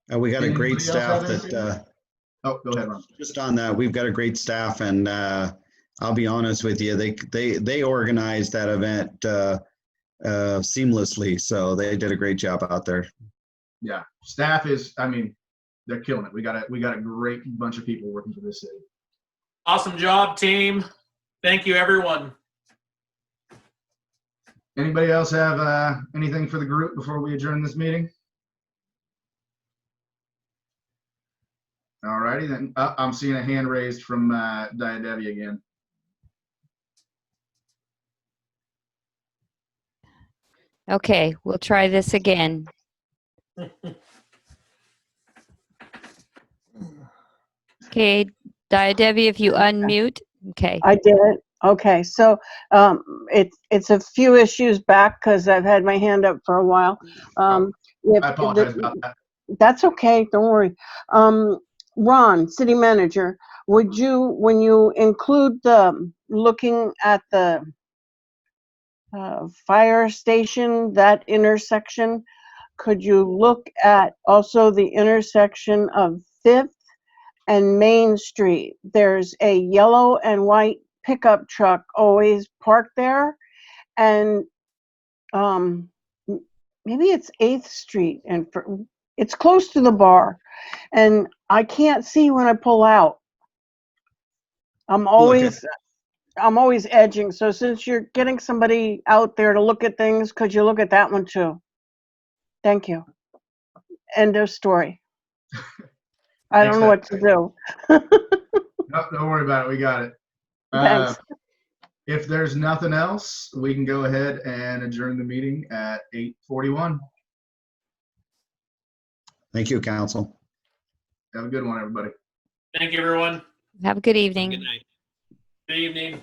that. We got a great staff that, oh, go ahead, Ron. just on that, we've got a great staff, and I'll be honest with you, they organized that event seamlessly, so they did a great job out there. yeah, staff is, I mean, they're killing it. We got a great bunch of people working for this city. Awesome job, team. Thank you, everyone. Anybody else have anything for the group before we adjourn this meeting? All righty then. I'm seeing a hand raised from Diadevi again. Okay, we'll try this again. Okay, Debbie, if you unmute. Okay. I did. Okay, so it's a few issues back because I've had my hand up for a while. I apologize about that. That's okay. Don't worry. Ron, city manager, would you, when you include the looking at the fire station, that intersection, could you look at also the intersection of 5th and Main Street? There's a yellow and white pickup truck always parked there, and maybe it's 8th Street, and it's close to the bar, and I can't see when I pull out. I'm always edging. So since you're getting somebody out there to look at things, could you look at that one too? Thank you. End of story. I don't know what to do. No, don't worry about it. We got it. Thanks. If there's nothing else, we can go ahead and adjourn the meeting at 8:41. Thank you, council. Have a good one, everybody. Thank you, everyone. Have a good evening. Good night. Good evening.